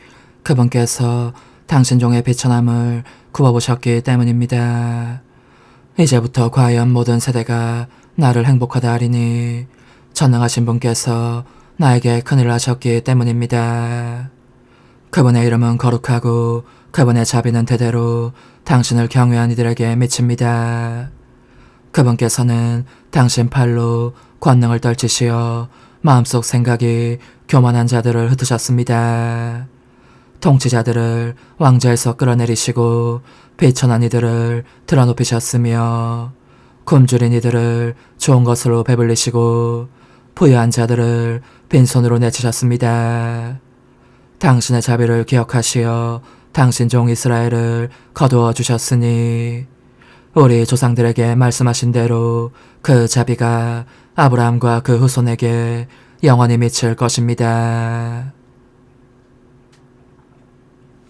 그분께서 당신 종의 비천함을 구워보셨기 때문입니다. 이제부터 과연 모든 세대가 나를 행복하다 하리니 전능하신 분께서 나에게 큰일을 하셨기 때문입니다. 그분의 이름은 거룩하고 그분의 자비는 대대로 당신을 경외한 이들에게 미칩니다. 그분께서는 당신 팔로 권능을 떨치시어 마음속 생각이 교만한 자들을 흩으셨습니다. 통치자들을 왕좌에서 끌어내리시고 비천한 이들을 드러높이셨으며 굶주린 이들을 좋은 것으로 배불리시고 부유한 자들을 빈손으로 내치셨습니다. 당신의 자비를 기억하시어 당신 종 이스라엘을 거두어 주셨으니 우리 조상들에게 말씀하신 대로 그 자비가 아브라함과 그 후손에게 영원히 미칠 것입니다.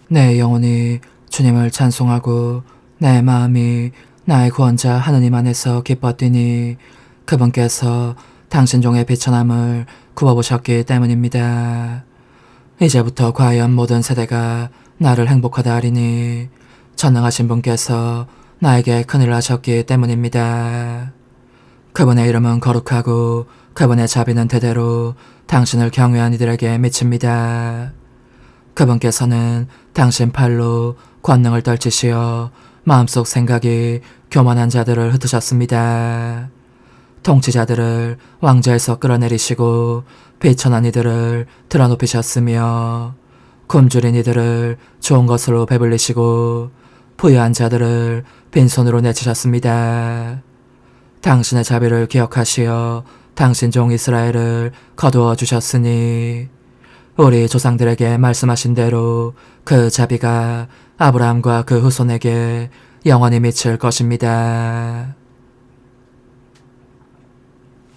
내 영혼이 주님을 찬송하고 내 마음이 나의 구원자 하느님 안에서 기뻤더니 그분께서 당신 종의 비천함을 구워보셨기 때문입니다. 이제부터 과연 모든 세대가 나를 행복하다 하리니 전능하신 분께서 나에게 큰일을 하셨기 때문입니다. 그분의 이름은 거룩하고 그분의 자비는 대대로 당신을 경외한 이들에게 미칩니다. 그분께서는 당신 팔로 권능을 떨치시어 마음속 생각이 교만한 자들을 흩으셨습니다. 통치자들을 왕좌에서 끌어내리시고 비천한 이들을 드러높이셨으며 굶주린 이들을 좋은 것으로 배불리시고 부유한 자들을 빈손으로 내치셨습니다. 당신의 자비를 기억하시어 당신 종 이스라엘을 거두어 주셨으니 우리 조상들에게 말씀하신 대로 그 자비가 아브라함과 그 후손에게 영원히 미칠 것입니다.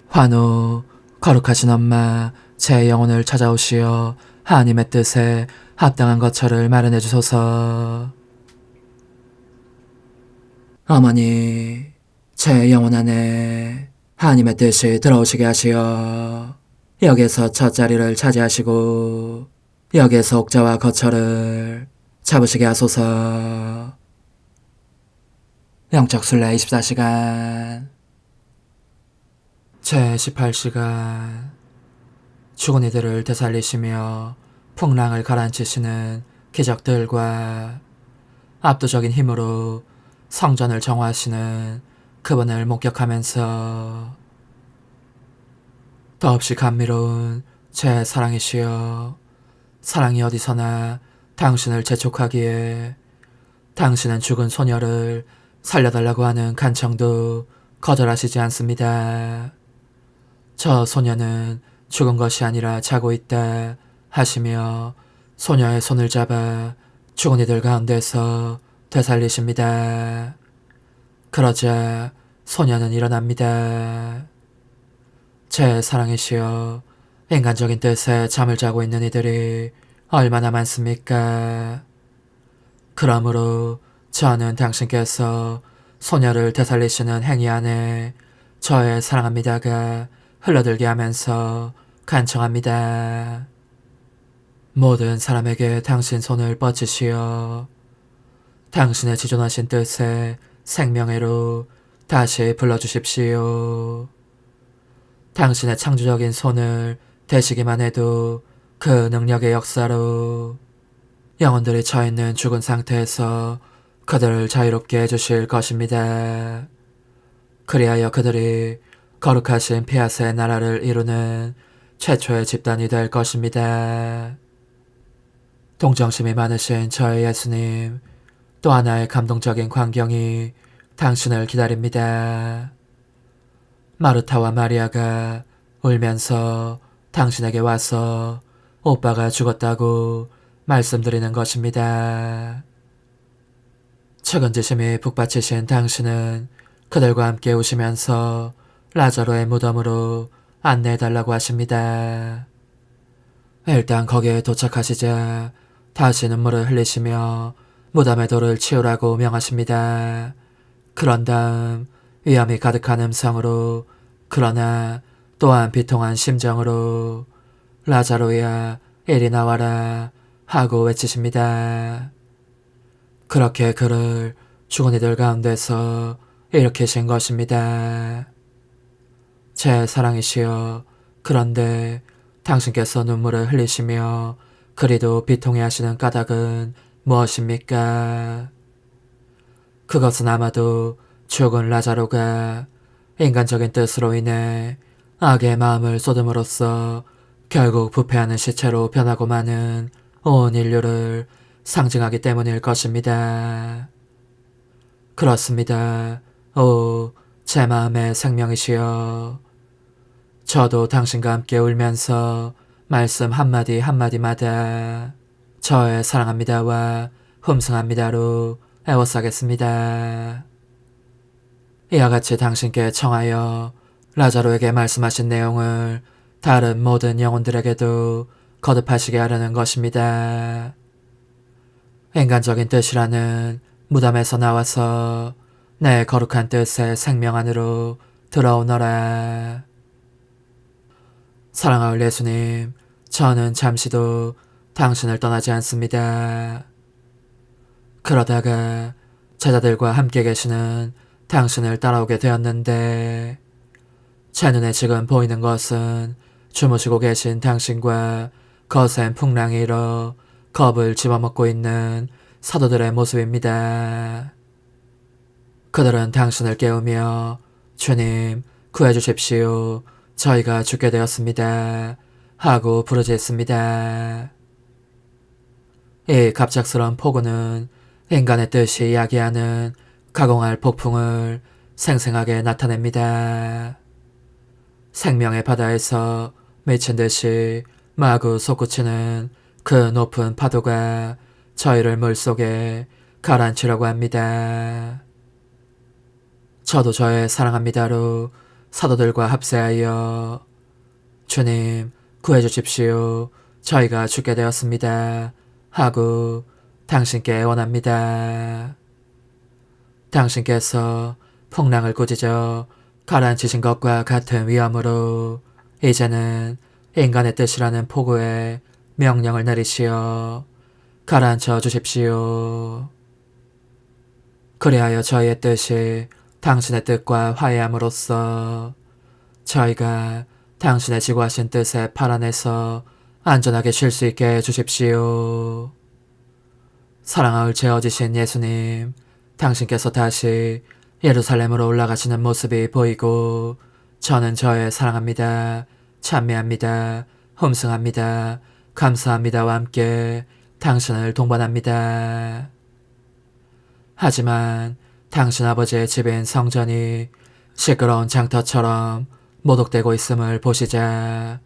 환호. 거룩하신 엄마, 제 영혼을 찾아오시어 하나님의 뜻에 합당한 거처를 마련해 주소서. 어머니, 제 영혼 안에 하나님의 뜻이 들어오시게 하시어 여기서 첫 자리를 차지하시고 여기서 옥자와 거처를 잡으시게 하소서. 영적순례 24시간 제18시간 죽은 이들을 되살리시며 풍랑을 가라앉히시는 기적들과 압도적인 힘으로 성전을 정화하시는 그분을 목격하면서 더없이 감미로운 제 사랑이시여, 사랑이 어디서나 당신을 재촉하기에 당신은 죽은 소녀를 살려달라고 하는 간청도 거절하시지 않습니다. 저 소녀는 죽은 것이 아니라 자고 있다 하시며 소녀의 손을 잡아 죽은 이들 가운데서 되살리십니다. 그러자 소녀는 일어납니다. 제 사랑이시여, 인간적인 뜻에 잠을 자고 있는 이들이 얼마나 많습니까? 그러므로 저는 당신께서 소녀를 되살리시는 행위 안에 저의 사랑합니다가 흘러들게 하면서 간청합니다. 모든 사람에게 당신 손을 뻗치시어 당신의 지존하신 뜻의 생명회로 다시 불러주십시오. 당신의 창조적인 손을 대시기만 해도 그 능력의 역사로 영혼들이 처있는 죽은 상태에서 그들을 자유롭게 해주실 것입니다. 그리하여 그들이 거룩하신 피아스의 나라를 이루는 최초의 집단이 될 것입니다. 동정심이 많으신 저의 예수님, 또 하나의 감동적인 광경이 당신을 기다립니다. 마르타와 마리아가 울면서 당신에게 와서 오빠가 죽었다고 말씀드리는 것입니다. 측은지심이 북받치신 당신은 그들과 함께 우시면서 라자로의 무덤으로 안내해달라고 하십니다. 일단 거기에 도착하시자 다시 눈물을 흘리시며 무덤의 돌을 치우라고 명하십니다. 그런 다음 위험이 가득한 음성으로 그러나 또한 비통한 심정으로 라자로야 이리 나와라 하고 외치십니다. 그렇게 그를 죽은 이들 가운데서 일으키신 것입니다. 제 사랑이시여, 그런데 당신께서 눈물을 흘리시며 그리도 비통해하시는 까닭은 무엇입니까? 그것은 아마도 죽은 라자로가 인간적인 뜻으로 인해 악의 마음을 쏟음으로써 결국 부패하는 시체로 변하고 마는 온 인류를 상징하기 때문일 것입니다. 그렇습니다. 오, 제 마음의 생명이시여. 저도 당신과 함께 울면서 말씀 한마디 한마디마다 저의 사랑합니다와 흠숭합니다로 애워싸겠습니다. 이와 같이 당신께 청하여 라자로에게 말씀하신 내용을 다른 모든 영혼들에게도 거듭하시게 하려는 것입니다. 인간적인 뜻이라는 무덤에서 나와서 내 거룩한 뜻의 생명 안으로 들어오너라. 사랑하올 예수님, 저는 잠시도 당신을 떠나지 않습니다. 그러다가 제자들과 함께 계시는 당신을 따라오게 되었는데 제 눈에 지금 보이는 것은 주무시고 계신 당신과 거센 풍랑이 일어 겁을 집어먹고 있는 사도들의 모습입니다. 그들은 당신을 깨우며 주님 구해주십시오. 저희가 죽게 되었습니다. 하고 부르짖습니다. 이 갑작스러운 폭우는 인간의 뜻이 이야기하는 가공할 폭풍을 생생하게 나타냅니다. 생명의 바다에서 미친 듯이 마구 솟구치는 그 높은 파도가 저희를 물속에 가라앉히려고 합니다. 저도 저의 사랑합니다로 사도들과 합세하여 주님 구해주십시오. 저희가 죽게 되었습니다. 하고 당신께 원합니다. 당신께서 풍랑을 꾸짖어 가라앉히신 것과 같은 위험으로 이제는 인간의 뜻이라는 포구에 명령을 내리시어 가라앉혀 주십시오. 그리하여 저희의 뜻이 당신의 뜻과 화해함으로써 저희가 당신의 지구하신 뜻의 팔 안에서 안전하게 쉴 수 있게 해주십시오. 사랑하울 제어지신 예수님, 당신께서 다시 예루살렘으로 올라가시는 모습이 보이고 저는 저의 사랑합니다, 찬미합니다, 흠승합니다, 감사합니다와 함께 당신을 동반합니다. 하지만 당신 아버지의 집인 성전이 시끄러운 장터처럼 모독되고 있음을 보시자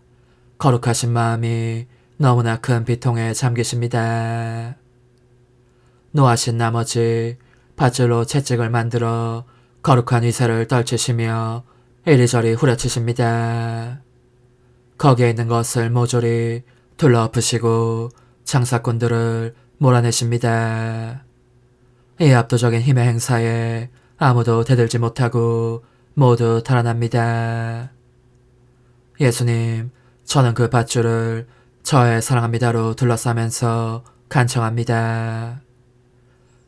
거룩하신 마음이 너무나 큰 비통에 잠기십니다. 노하신 나머지 밧줄로 채찍을 만들어 거룩한 위세를 떨치시며 이리저리 후려치십니다. 거기에 있는 것을 모조리 둘러엎으시고 장사꾼들을 몰아내십니다. 이 압도적인 힘의 행사에 아무도 대들지 못하고 모두 달아납니다. 예수님, 저는 그 밧줄을 저의 사랑합니다로 둘러싸면서 간청합니다.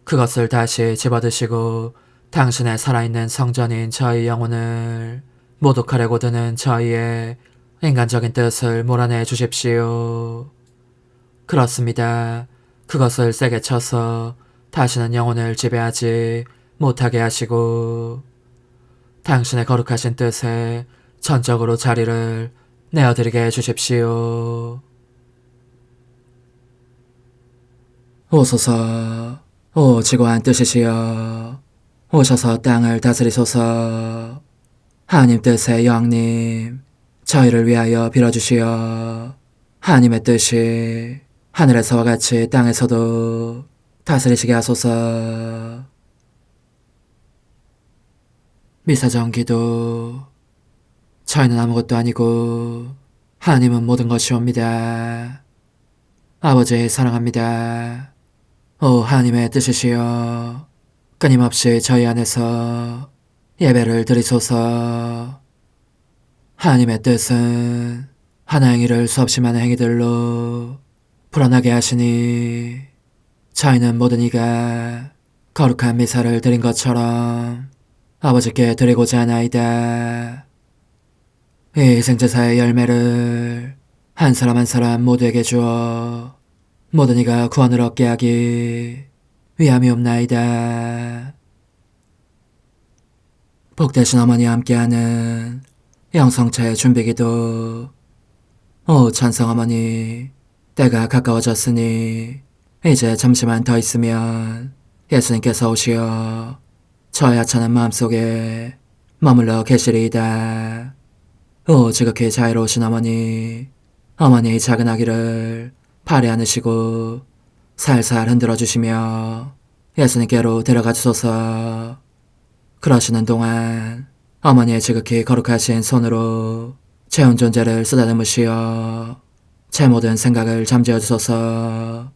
그것을 다시 집어드시고 당신의 살아있는 성전인 저희 영혼을 모독하려고 드는 저희의 인간적인 뜻을 몰아내 주십시오. 그렇습니다. 그것을 세게 쳐서 다시는 영혼을 지배하지 못하게 하시고 당신의 거룩하신 뜻에 전적으로 자리를 내어드리게 해주십시오. 오소서, 오 지고한 뜻이시여, 오셔서 땅을 다스리소서. 하나님 뜻의 영님, 저희를 위하여 빌어주시어 하나님의 뜻이 하늘에서와 같이 땅에서도 다스리시게 하소서. 미사정 기도. 저희는 아무것도 아니고 하나님은 모든 것이옵니다. 아버지 사랑합니다. 오 하나님의 뜻이시여, 끊임없이 저희 안에서 예배를 드리소서. 하나님의 뜻은 하나 행위를 수없이 많은 행위들로 불어나게 하시니 저희는 모든 이가 거룩한 미사를 드린 것처럼 아버지께 드리고자 하나이다. 이 희생제사의 열매를 한 사람 한 사람 모두에게 주어 모든 이가 구원을 얻게 하기 위함이옵나이다. 복되신 어머니와 함께하는 영성차의 준비기도. 오 찬성 어머니, 때가 가까워졌으니 이제 잠시만 더 있으면 예수님께서 오시어 저의 하찮은 마음속에 머물러 계시리이다. 오 지극히 자유로우신 어머니, 어머니의 작은 아기를 팔에 안으시고 살살 흔들어 주시며 예수님께로 데려가 주소서. 그러시는 동안 어머니의 지극히 거룩하신 손으로 제 온 존재를 쓰다듬으시어 제 모든 생각을 잠재워 주소서.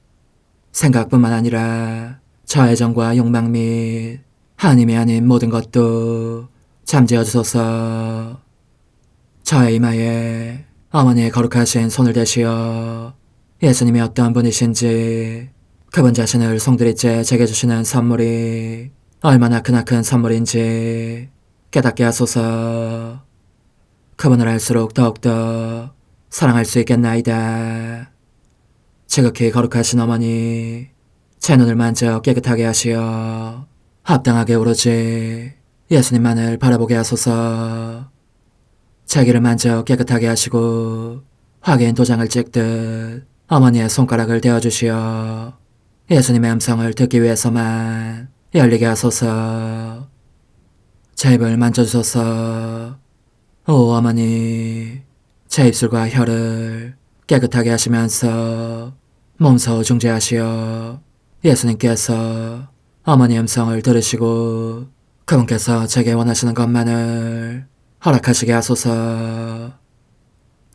생각뿐만 아니라 저 애정과 욕망 및 하나님이 아닌 모든 것도 잠재워 주소서. 저의 이마에 어머니의 거룩하신 손을 대시어 예수님이 어떤 분이신지, 그분 자신을 송두리째 제게 주시는 선물이 얼마나 크나큰 선물인지 깨닫게 하소서. 그분을 알수록 더욱더 사랑할 수 있겠나이다. 지극히 거룩하신 어머니, 제 눈을 만져 깨끗하게 하시어 합당하게 오로지 예수님만을 바라보게 하소서. 제 귀를 만져 깨끗하게 하시고 확인 도장을 찍듯 어머니의 손가락을 대어주시어 예수님의 음성을 듣기 위해서만 열리게 하소서. 제 입을 만져주소서. 오 어머니, 제 입술과 혀를 깨끗하게 하시면서 몸소 중재하시어 예수님께서 어머니의 음성을 들으시고 그분께서 제게 원하시는 것만을 허락하시게 하소서.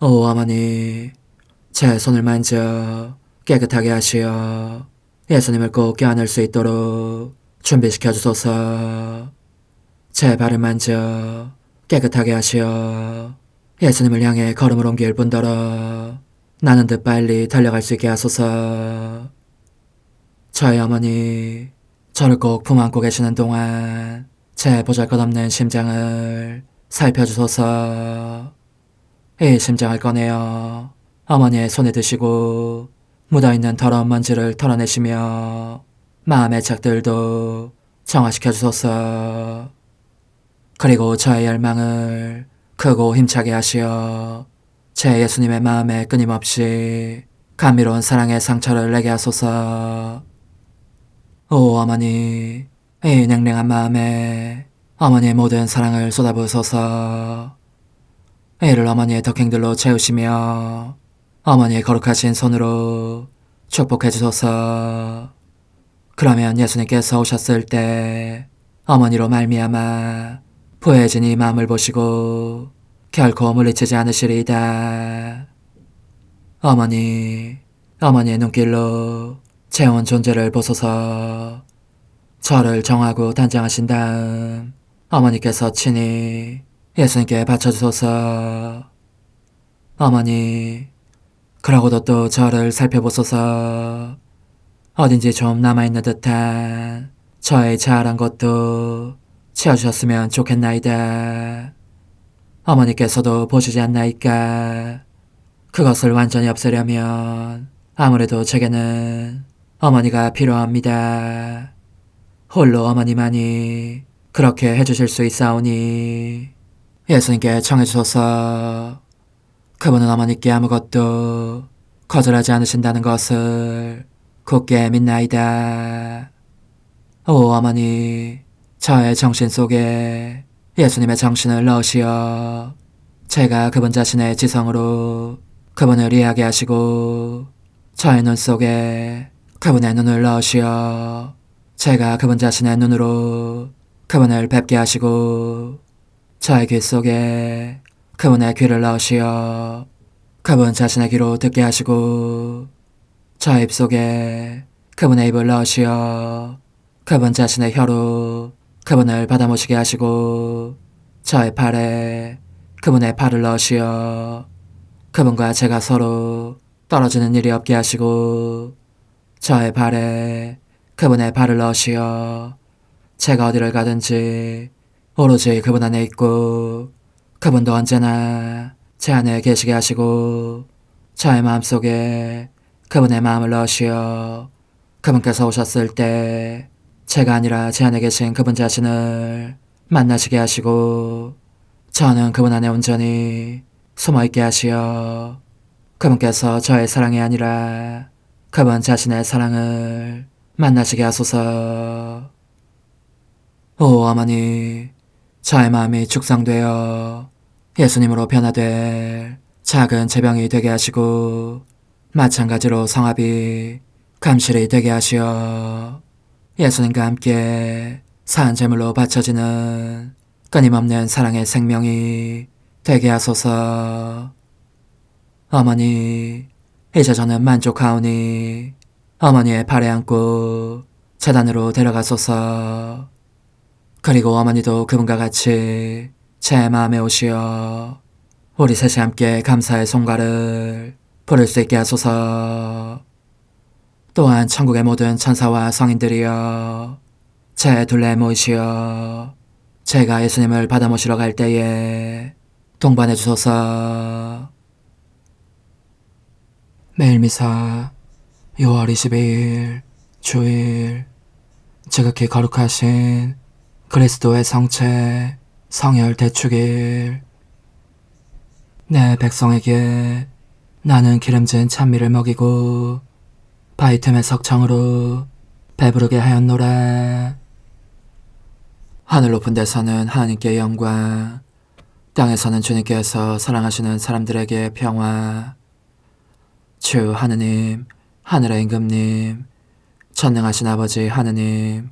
오 어머니, 제 손을 만져 깨끗하게 하시어 예수님을 꼭 껴안을 수 있도록 준비시켜 주소서. 제 발을 만져 깨끗하게 하시어 예수님을 향해 걸음을 옮길 뿐더러 나는 더 빨리 달려갈 수 있게 하소서. 저희 어머니, 저를 꼭 품 안고 계시는 동안 제 보잘것없는 심장을 살펴주소서. 이 심장을 꺼내어 어머니의 손에 드시고 묻어있는 더러운 먼지를 털어내시며 마음의 착들도 정화시켜 주소서. 그리고 저의 열망을 크고 힘차게 하시어 제 예수님의 마음에 끊임없이 감미로운 사랑의 상처를 내게 하소서. 오 어머니, 이 냉랭한 마음에 어머니의 모든 사랑을 쏟아부으소서. 이를 어머니의 덕행들로 채우시며 어머니의 거룩하신 손으로 축복해 주소서. 그러면 예수님께서 오셨을 때 어머니로 말미암아 부해진 이 마음을 보시고 결코 물리치지 않으시리이다. 어머니, 어머니의 눈길로 제 온 존재를 보소서. 저를 정하고 단장하신 다음 어머니께서 친히 예수님께 바쳐주소서. 어머니, 그러고도 또 저를 살펴보소서. 어딘지 좀 남아있는 듯한 저의 자아란 것도 채워주셨으면 좋겠나이다. 어머니께서도 보시지 않나이까? 그것을 완전히 없애려면 아무래도 제게는 어머니가 필요합니다. 홀로 어머니만이 그렇게 해주실 수 있사오니 예수님께 청해주소서. 그분은 어머니께 아무것도 거절하지 않으신다는 것을 굳게 믿나이다. 오 어머니, 저의 정신 속에 예수님의 정신을 넣으시어 제가 그분 자신의 지성으로 그분을 이해하게 하시고 저의 눈 속에 그분의 눈을 넣으시어 제가 그분 자신의 눈으로 그분을 뵙게 하시고 저의 귀 속에 그분의 귀를 넣으시어 그분 자신의 귀로 듣게 하시고 저의 입 속에 그분의 입을 넣으시어 그분 자신의 혀로 그분을 받아모시게 하시고 저의 팔에 그분의 팔을 넣으시어 그분과 제가 서로 떨어지는 일이 없게 하시고 저의 발에 그분의 발을 넣으시어 제가 어디를 가든지 오로지 그분 안에 있고 그분도 언제나 제 안에 계시게 하시고 저의 마음속에 그분의 마음을 넣으시어 그분께서 오셨을 때 제가 아니라 제 안에 계신 그분 자신을 만나시게 하시고 저는 그분 안에 온전히 숨어있게 하시어 그분께서 저의 사랑이 아니라 그분 자신의 사랑을 만나시게 하소서. 오 어머니, 저의 마음이 축성되어 예수님으로 변화될 작은 제병이 되게 하시고 마찬가지로 성합이 감실이 되게 하시어 예수님과 함께 산 제물로 바쳐지는 끊임없는 사랑의 생명이 되게 하소서. 어머니, 이제 저는 만족하오니 어머니의 발에 안고 제단으로 데려가소서. 그리고 어머니도 그분과 같이 제 마음에 오시어 우리 셋이 함께 감사의 송가를 부를 수 있게 하소서. 또한 천국의 모든 천사와 성인들이여 제 둘레에 모이시어 제가 예수님을 받아 모시러 갈 때에 동반해 주소서. 매일 미사 6월 22일 주일, 지극히 거룩하신 그리스도의 성체 성혈 대축일. 내 백성에게 나는 기름진 찬미를 먹이고 바위 틈의 석청으로 배부르게 하였노라. 하늘 높은 데서는 하나님께 영광, 땅에서는 주님께서 사랑하시는 사람들에게 평화. 주 하느님, 하늘의 임금님, 전능하신 아버지 하느님,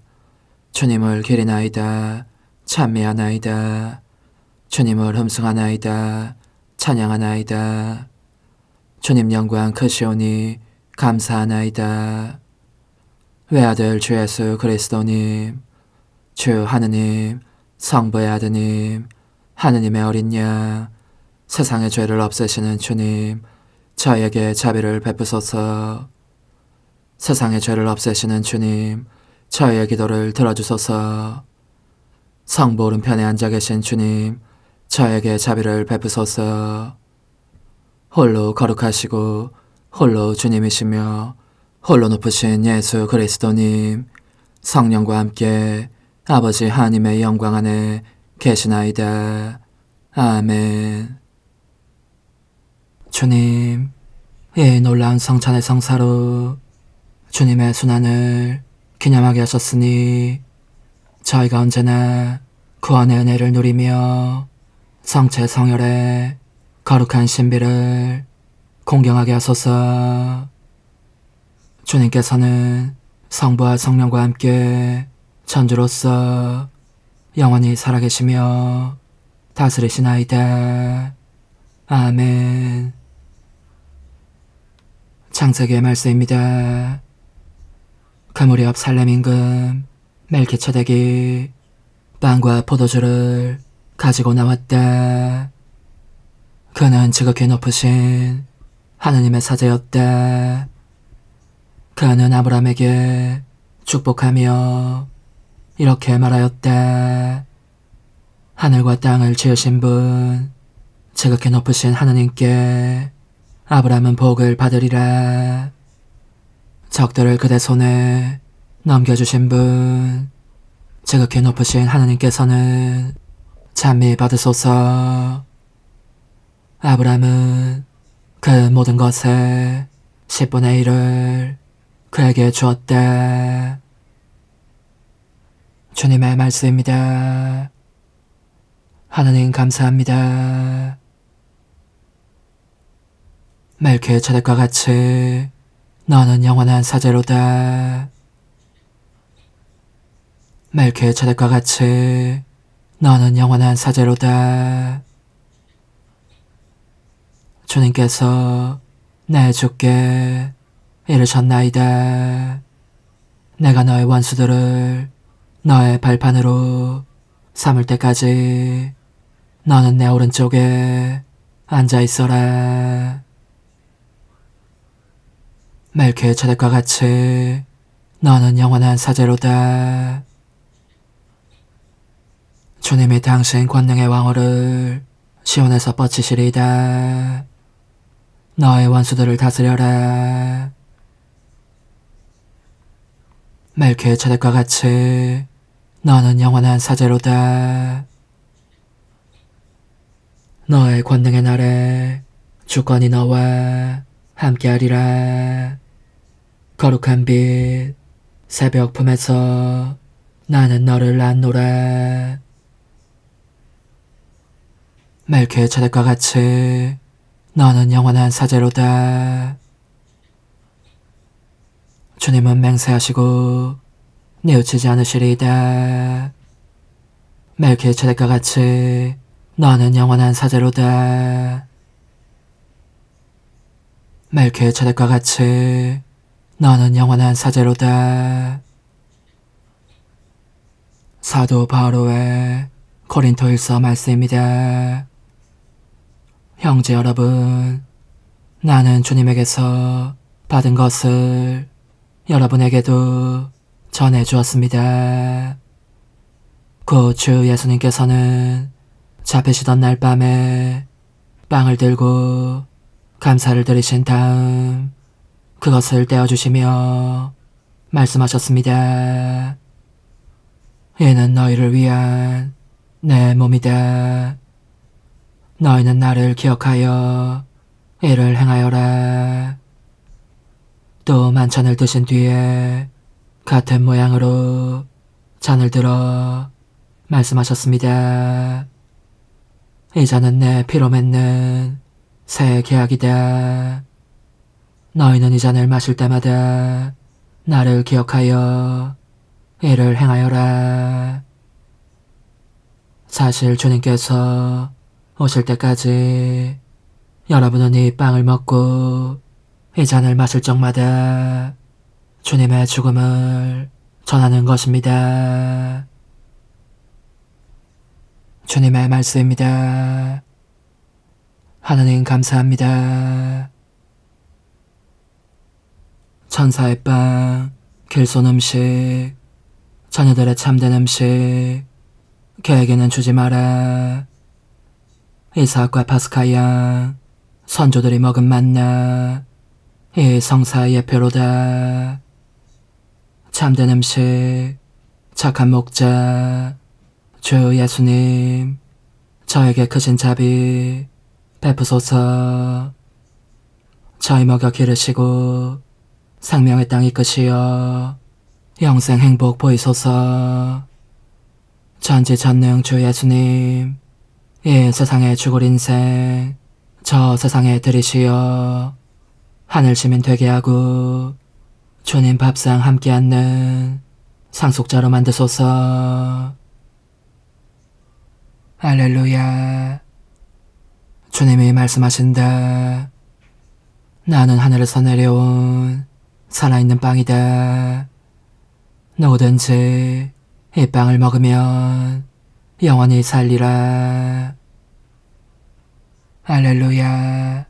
주님을 기리나이다, 찬미하나이다. 주님을 흠숭하나이다, 찬양하나이다. 주님 영광 크시오니 감사하나이다. 외아들 주 예수 그리스도님, 주 하느님, 성부의 아드님, 하느님의 어린 양, 세상의 죄를 없애시는 주님, 저희에게 자비를 베푸소서. 세상의 죄를 없애시는 주님, 저희의 기도를 들어주소서. 성부 오른편에 앉아 계신 주님, 저에게 자비를 베푸소서. 홀로 거룩하시고 홀로 주님이시며 홀로 높으신 예수 그리스도님, 성령과 함께 아버지 하나님의 영광 안에 계시나이다. 아멘. 주님, 이 놀라운 성찬의 성사로 주님의 순환을 기념하게 하셨으니 저희가 언제나 구원의 은혜를 누리며 성체 성혈의 거룩한 신비를 공경하게 하소서. 주님께서는 성부와 성령과 함께 천주로서 영원히 살아계시며 다스리시나이다. 아멘. 창세기의 말씀입니다. 그 무렵 살렘 임금 멜키체덱이 빵과 포도주를 가지고 나왔다. 그는 지극히 높으신 하느님의 사제였다. 그는 아브라함에게 축복하며 이렇게 말하였다. 하늘과 땅을 지으신 분, 지극히 높으신 하느님께 아브라함은 복을 받으리라. 적들을 그대 손에 넘겨주신 분, 지극히 높으신 하느님께서는 찬미 받으소서. 아브라함은 그 모든 것의 10분의 1을 그에게 주었다. 주님의 말씀입니다. 하나님 감사합니다. 멜키체덱과 같이 너는 영원한 사제로다. 멜키체덱과 같이 너는 영원한 사제로다. 주님께서 내 주께 이르셨나이다. 내가 너의 원수들을 너의 발판으로 삼을 때까지 너는 내 오른쪽에 앉아있어라. 멜키체덱과 같이 너는 영원한 사제로다. 주님이 당신 권능의 왕호를 시온에서 뻗치시리이다. 너의 원수들을 다스려라. 멜키체덱과 같이 너는 영원한 사제로다. 너의 권능의 날에 주권이 너와 함께하리라. 거룩한 빛 새벽 품에서 나는 너를 안노라. 멜키체덱과 같이 너는 영원한 사제로다. 주님은 맹세하시고 뉘우치지 않으시리이다. 멜키체덱과 같이 너는 영원한 사제로다. 멜키체덱과 같이 너는 영원한 사제로다. 사도 바오로의 고린토일서 말씀입니다. 형제 여러분, 나는 주님에게서 받은 것을 여러분에게도 전해주었습니다. 곧 주 예수님께서는 잡히시던 날 밤에 빵을 들고 감사를 드리신 다음 그것을 떼어주시며 말씀하셨습니다. 이는 너희를 위한 내 몸이다. 너희는 나를 기억하여 이를 행하여라. 또 만찬을 드신 뒤에 같은 모양으로 잔을 들어 말씀하셨습니다. 이 잔은 내 피로 맺는 새 계약이다. 너희는 이 잔을 마실 때마다 나를 기억하여 이를 행하여라. 사실 주님께서 오실 때까지 여러분은 이 빵을 먹고 이 잔을 마실 적마다 주님의 죽음을 전하는 것입니다. 주님의 말씀입니다. 하나님 감사합니다. 천사의 빵, 길손 음식, 자녀들의 참된 음식, 계획에는 주지 마라. 이삭과 파스카 양, 선조들이 먹은 만나, 이 성사의 예표로다. 참된 음식, 착한 목자, 주 예수님, 저에게 크신 자비 베푸소서. 저희 먹여 기르시고 생명의 땅 이끄시어 영생 행복 보이소서. 전지전능 주 예수님, 이 세상에 죽을 인생 저 세상에 들이시어 하늘 시민 되게 하고 주님 밥상 함께 앉는 상속자로 만드소서. 할렐루야. 주님이 말씀하신다. 나는 하늘에서 내려온 살아있는 빵이다. 누구든지 이 빵을 먹으면 영원히 살리라. 할렐루야.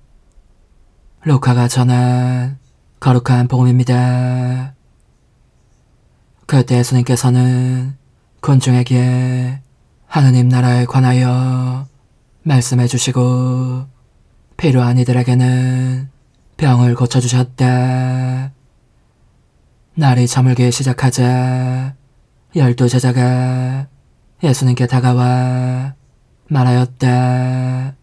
루카가 전한 거룩한 복음입니다. 그때 예수님께서는 군중에게 하느님 나라에 관하여 말씀해 주시고 필요한 이들에게는 병을 고쳐주셨다. 날이 저물기 시작하자 12 제자가 예수님께 다가와 말하였다.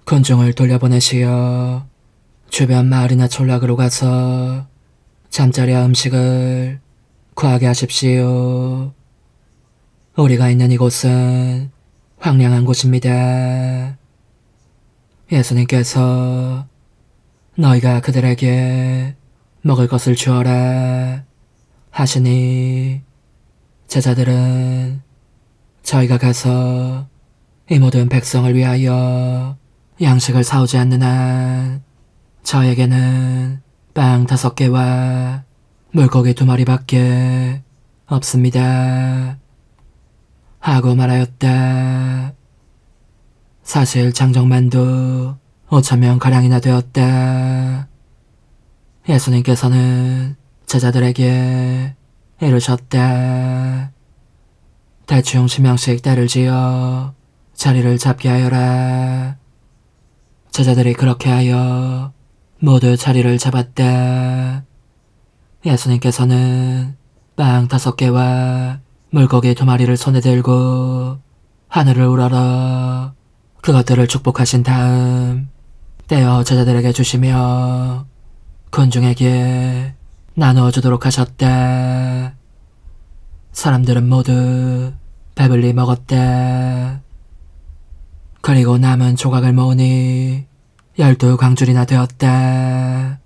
군중을 돌려보내시어 주변 마을이나 촌락으로 가서 잠자리와 음식을 구하게 하십시오. 우리가 있는 이곳은 황량한 곳입니다. 예수님께서 너희가 그들에게 먹을 것을 주어라 하시니 제자들은 저희가 가서 이 모든 백성을 위하여 양식을 사오지 않는 한 저에게는 빵 5개와 물고기 2마리밖에 없습니다. 하고 말하였다. 사실 장정만도 5,000명가량이나 되었다. 예수님께서는 제자들에게 이르셨다. 대충 10명씩 때를 지어 자리를 잡게 하여라. 제자들이 그렇게 하여 모두 자리를 잡았다. 예수님께서는 빵 5개와 물고기 2마리를 손에 들고 하늘을 우러러 그것들을 축복하신 다음 떼어 제자들에게 주시며 군중에게 나누어 주도록 하셨다. 사람들은 모두 배불리 먹었다. 그리고 남은 조각을 모으니 12광줄이나 되었다.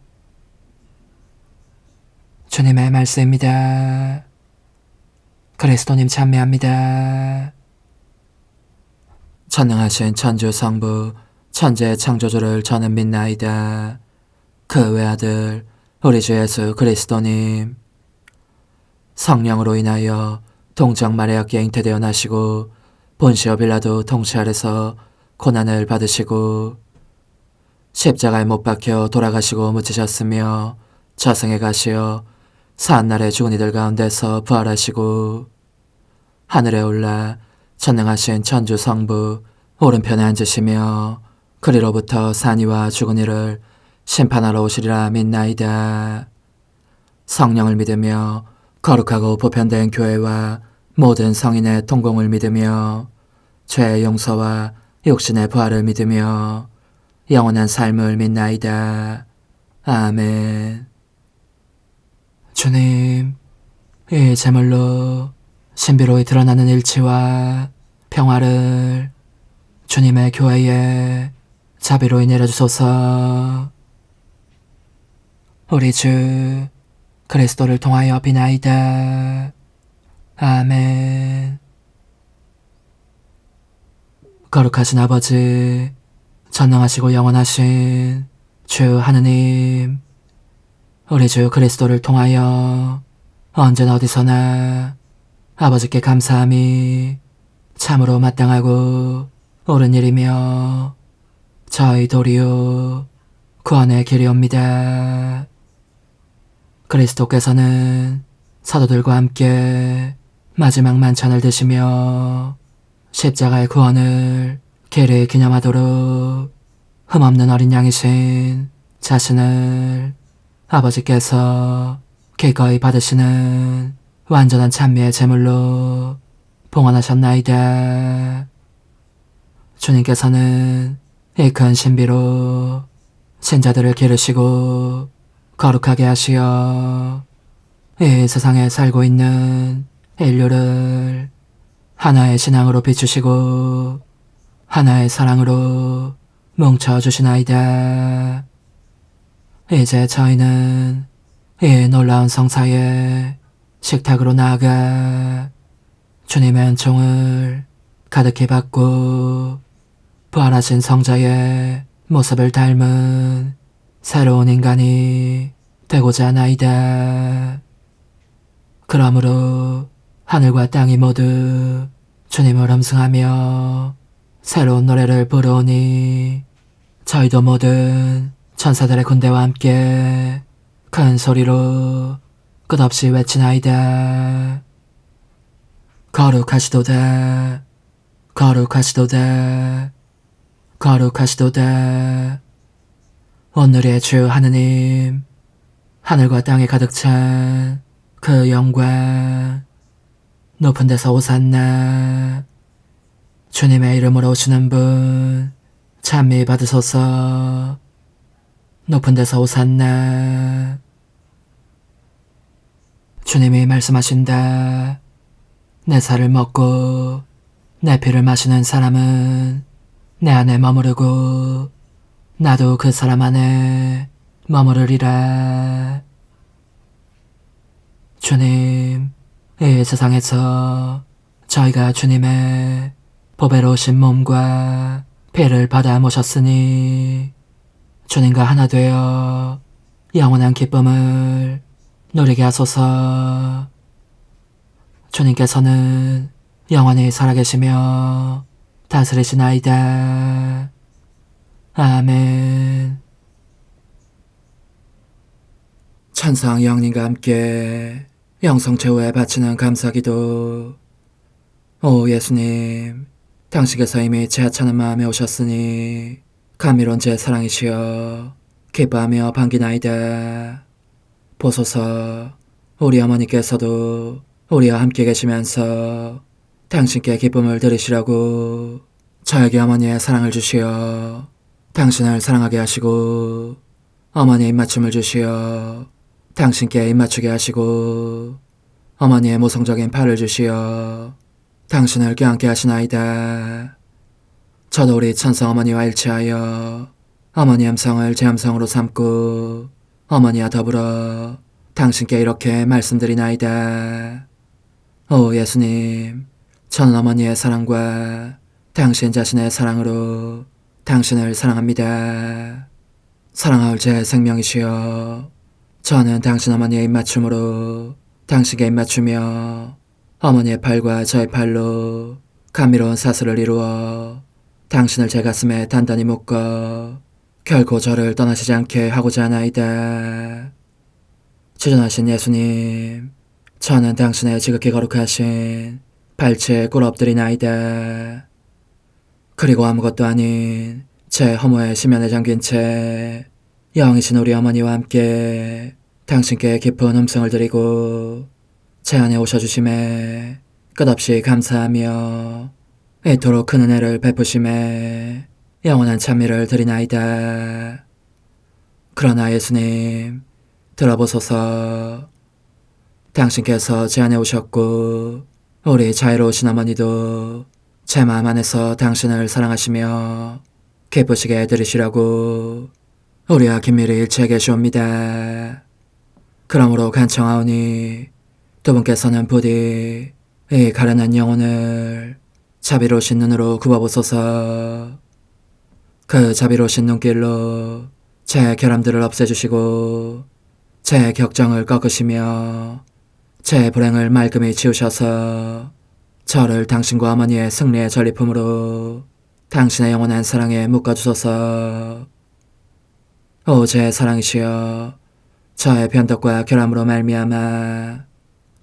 주님의 말씀입니다. 그리스도님 찬미합니다. 전능하신 천주 성부 천지의 창조주를 저는 믿나이다. 그 외아들 우리 주 예수 그리스도님, 성령으로 인하여 동정 마리아께 잉태되어 나시고 본시오 빌라도 통치 아래서 고난을 받으시고 십자가에 못 박혀 돌아가시고 묻히셨으며 저승에 가시어 사한날에 죽은 이들 가운데서 부활하시고 하늘에 올라 전능하신 천주 성부 오른편에 앉으시며 그리로부터 산이와 죽은 이를 심판하러 오시리라 믿나이다. 성령을 믿으며 거룩하고 보편된 교회와 모든 성인의 통공을 믿으며 죄의 용서와 육신의 부활을 믿으며 영원한 삶을 믿나이다. 아멘. 주님, 이 제물로 신비로이 드러나는 일치와 평화를 주님의 교회에 자비로이 내려주소서. 우리 주 그리스도를 통하여 비나이다. 아멘. 거룩하신 아버지, 전능하시고 영원하신 주 하느님, 우리 주 그리스도를 통하여 언제나 어디서나 아버지께 감사함이 참으로 마땅하고 옳은 일이며 저희 도리오 구원의 길이옵니다. 그리스도께서는 사도들과 함께 마지막 만찬을 드시며 십자가의 구원을 길이 기념하도록 흠없는 어린 양이신 자신을 아버지께서 기꺼이 받으시는 완전한 찬미의 제물로 봉헌하셨나이다. 주님께서는 이 큰 신비로 신자들을 기르시고 거룩하게 하시어 이 세상에 살고 있는 인류를 하나의 신앙으로 비추시고 하나의 사랑으로 뭉쳐주시나이다. 이제 저희는 이 놀라운 성사의 식탁으로 나아가 주님의 은총을 가득히 받고 부활하신 성자의 모습을 닮은 새로운 인간이 되고자 하나이다. 그러므로 하늘과 땅이 모두 주님을 음승하며 새로운 노래를 부르오니 저희도 모든 천사들의 군대와 함께 큰 소리로 끝없이 외치나이다. 거룩하시도다. 거룩하시도다. 거룩하시도다. 오늘의 주 하느님, 하늘과 땅에 가득 찬 그 영광, 높은 데서 오산나. 주님의 이름으로 오시는 분 찬미 받으소서. 높은 데서 오산나. 주님이 말씀하신다. 내 살을 먹고 내 피를 마시는 사람은 내 안에 머무르고 나도 그 사람 안에 머무르리라. 주님, 이 세상에서 저희가 주님의 보배로우신 몸과 피를 받아 모셨으니 주님과 하나 되어 영원한 기쁨을 누리게 하소서. 주님께서는 영원히 살아계시며 다스리시나이다. 아멘. 천상 영님과 함께 영성 최후에 바치는 감사기도. 오 예수님, 당신께서 이미 제 하찮은 마음에 오셨으니 감미로운 제 사랑이시여 기뻐하며 반기나이다. 보소서, 우리 어머니께서도 우리와 함께 계시면서 당신께 기쁨을 들으시라고 저에게 어머니의 사랑을 주시어 당신을 사랑하게 하시고 어머니의 입맞춤을 주시어 당신께 입맞추게 하시고 어머니의 모성적인 팔을 주시어 당신을 껴안게 하시나이다. 저도 우리 천성 어머니와 일치하여 어머니 음성을 제 음성으로 삼고 어머니와 더불어 당신께 이렇게 말씀드리나이다. 오 예수님, 저는 어머니의 사랑과 당신 자신의 사랑으로 당신을 사랑합니다. 사랑하올 제 생명이시여, 저는 당신 어머니의 입맞춤으로 당신께 입맞추며 어머니의 팔과 저의 팔로 감미로운 사슬을 이루어 당신을 제 가슴에 단단히 묶어 결코 저를 떠나시지 않게 하고자 하나이다. 지존하신 예수님, 저는 당신의 지극히 거룩하신 발치에 꿇어 엎드리나이다. 그리고 아무것도 아닌 제 허무의 심연에 잠긴 채 영이신 우리 어머니와 함께 당신께 깊은 음성을 드리고 제 안에 오셔주심에 끝없이 감사하며 이토록 큰 은혜를 베푸심에 영원한 찬미를 드리나이다. 그러나 예수님, 들어보소서. 당신께서 제 안에 오셨고 우리 자애로우신 어머니도 제 마음 안에서 당신을 사랑하시며 기쁘시게 들으시라고 우리와 긴밀히 일치해 계시옵니다. 그러므로 간청하오니 두 분께서는 부디 이 가련한 영혼을 자비로우신 눈으로 굽어보소서. 그 자비로우신 눈길로 제 결함들을 없애주시고 제 격정을 꺾으시며 제 불행을 말끔히 지우셔서 저를 당신과 어머니의 승리의 전리품으로 당신의 영원한 사랑에 묶어주소서. 오 제 사랑이시여, 저의 변덕과 결함으로 말미암아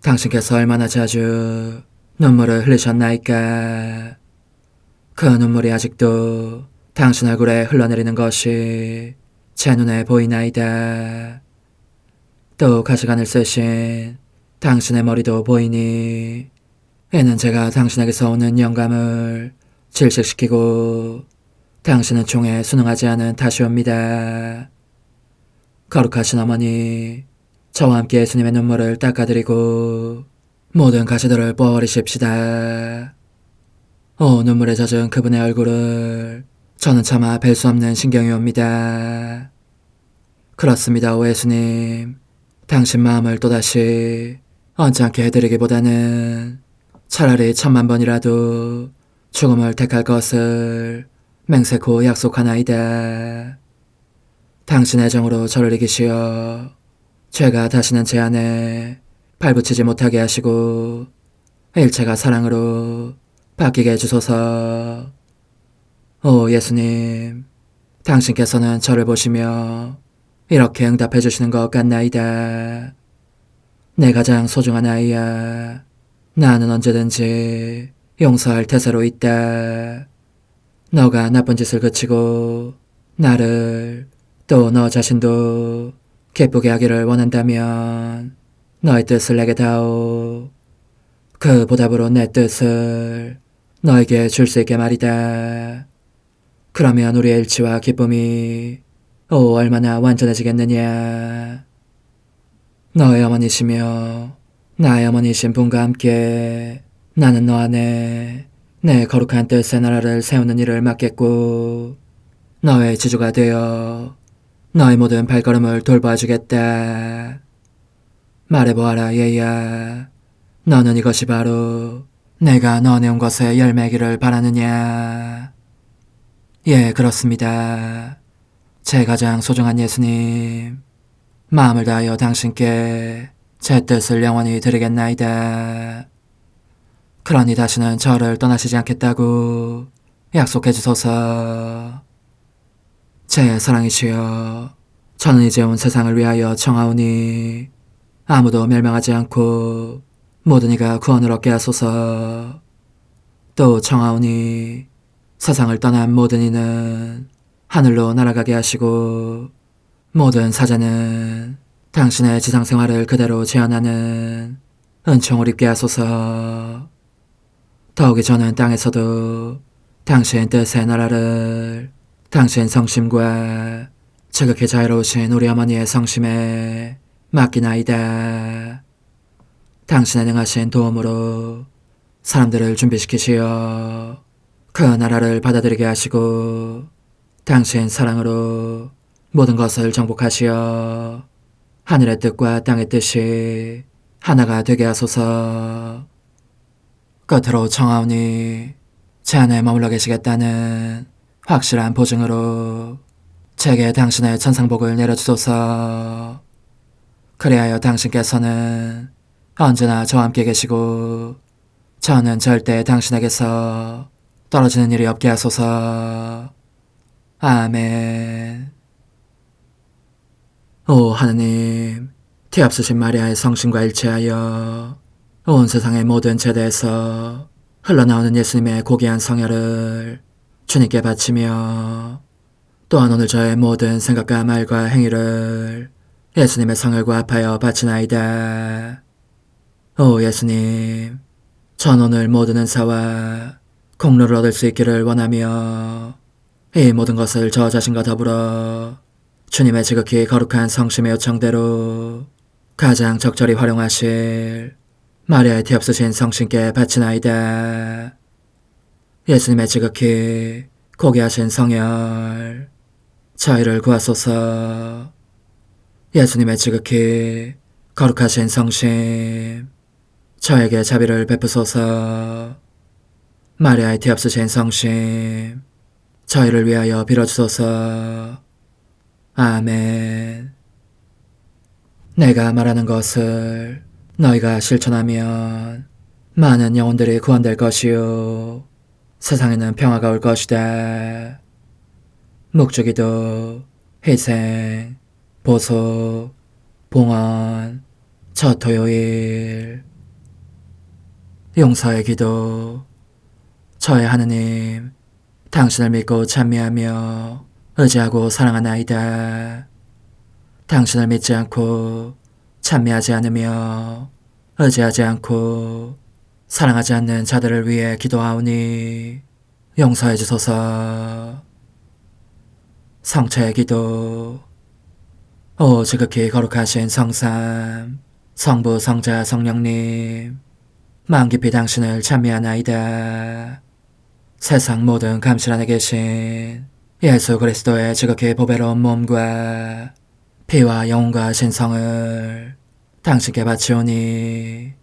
당신께서 얼마나 자주 눈물을 흘리셨나이까. 그 눈물이 아직도 당신 얼굴에 흘러내리는 것이 제 눈에 보이나이다. 또 가시관을 쓰신 당신의 머리도 보이니 이는 제가 당신에게서 오는 영감을 질식시키고 당신은 총에 순응하지 않은 탓이옵니다. 거룩하신 어머니, 저와 함께 예수님의 눈물을 닦아드리고 모든 가시들을 뽑아버리십시다. 오 눈물에 젖은 그분의 얼굴을 저는 차마 뵐 수 없는 신경이 옵니다. 그렇습니다, 오 예수님. 당신 마음을 또다시 언짢게 해드리기보다는 차라리 1000,000번이라도 죽음을 택할 것을 맹세코 약속하나이다. 당신 애정으로 저를 이기시어 죄가 다시는 제 안에 발붙이지 못하게 하시고 일체가 사랑으로 바뀌게 해주소서. 오 예수님, 당신께서는 저를 보시며 이렇게 응답해 주시는 것 같나이다. 내 가장 소중한 아이야, 나는 언제든지 용서할 태세로 있다. 너가 나쁜 짓을 그치고 나를 또 너 자신도 기쁘게 하기를 원한다면 너의 뜻을 내게 다오. 그 보답으로 내 뜻을 너에게 줄 수 있게 말이다. 그러면 우리의 일치와 기쁨이 얼마나 완전해지겠느냐. 너의 어머니시며 나의 어머니신 분과 함께 나는 너 안에 내 거룩한 뜻의 나라를 세우는 일을 맡겠고 너의 지주가 되어 너의 모든 발걸음을 돌봐주겠다. 말해보아라 얘야, 너는 이것이 바로 내가 너한테 온 것의 열매기를 바라느냐. 예, 그렇습니다. 제 가장 소중한 예수님, 마음을 다하여 당신께 제 뜻을 영원히 드리겠나이다. 그러니 다시는 저를 떠나시지 않겠다고 약속해 주소서. 제 사랑이시여, 저는 이제 온 세상을 위하여 청하오니 아무도 멸망하지 않고 모든 이가 구원을 얻게 하소서. 또 청하오니 세상을 떠난 모든 이는 하늘로 날아가게 하시고 모든 사자는 당신의 지상생활을 그대로 재현하는 은총을 입게 하소서. 더욱이 저는 땅에서도 당신 뜻의 나라를 당신 성심과 지극히 자유로우신 우리 어머니의 성심에 맡기나이다. 당신의 능하신 도움으로 사람들을 준비시키시어 그 나라를 받아들이게 하시고 당신 사랑으로 모든 것을 정복하시어 하늘의 뜻과 땅의 뜻이 하나가 되게 하소서. 끝으로 청하오니 제 안에 머물러 계시겠다는 확실한 보증으로 제게 당신의 천상복을 내려주소서. 그리하여 당신께서는 언제나 저와 함께 계시고 저는 절대 당신에게서 떨어지는 일이 없게 하소서. 아멘. 오 하느님, 티없으신 마리아의 성심과 일치하여 온 세상의 모든 제대에서 흘러나오는 예수님의 고귀한 성혈을 주님께 바치며 또한 오늘 저의 모든 생각과 말과 행위를 예수님의 성혈과 합하여 바치나이다. 오 예수님, 전 오늘 모든 은사와 공로를 얻을 수 있기를 원하며 이 모든 것을 저 자신과 더불어 주님의 지극히 거룩한 성심의 요청대로 가장 적절히 활용하실 마리아의 티없으신 성신께 바치나이다. 예수님의 지극히 고귀하신 성혈, 저희를 구하소서. 예수님의 지극히 거룩하신 성심, 저에게 자비를 베푸소서. 마리아의 티없으신 성심, 저희를 위하여 빌어주소서. 아멘. 내가 말하는 것을 너희가 실천하면 많은 영혼들이 구원될 것이요 세상에는 평화가 올 것이다. 묵주기도, 희생, 보석, 봉헌, 첫 토요일. 용서의 기도. 저의 하느님, 당신을 믿고 찬미하며 의지하고 사랑하나이다. 당신을 믿지 않고 찬미하지 않으며 의지하지 않고 사랑하지 않는 자들을 위해 기도하오니 용서해 주소서. 성체의 기도. 오 지극히 거룩하신 성삼, 성부, 성자, 성령님, 마음 깊이 당신을 찬미하나이다. 세상 모든 감실 안에 계신 예수 그리스도의 지극히 보배로운 몸과 피와 영혼과 신성을 당신께 바치오니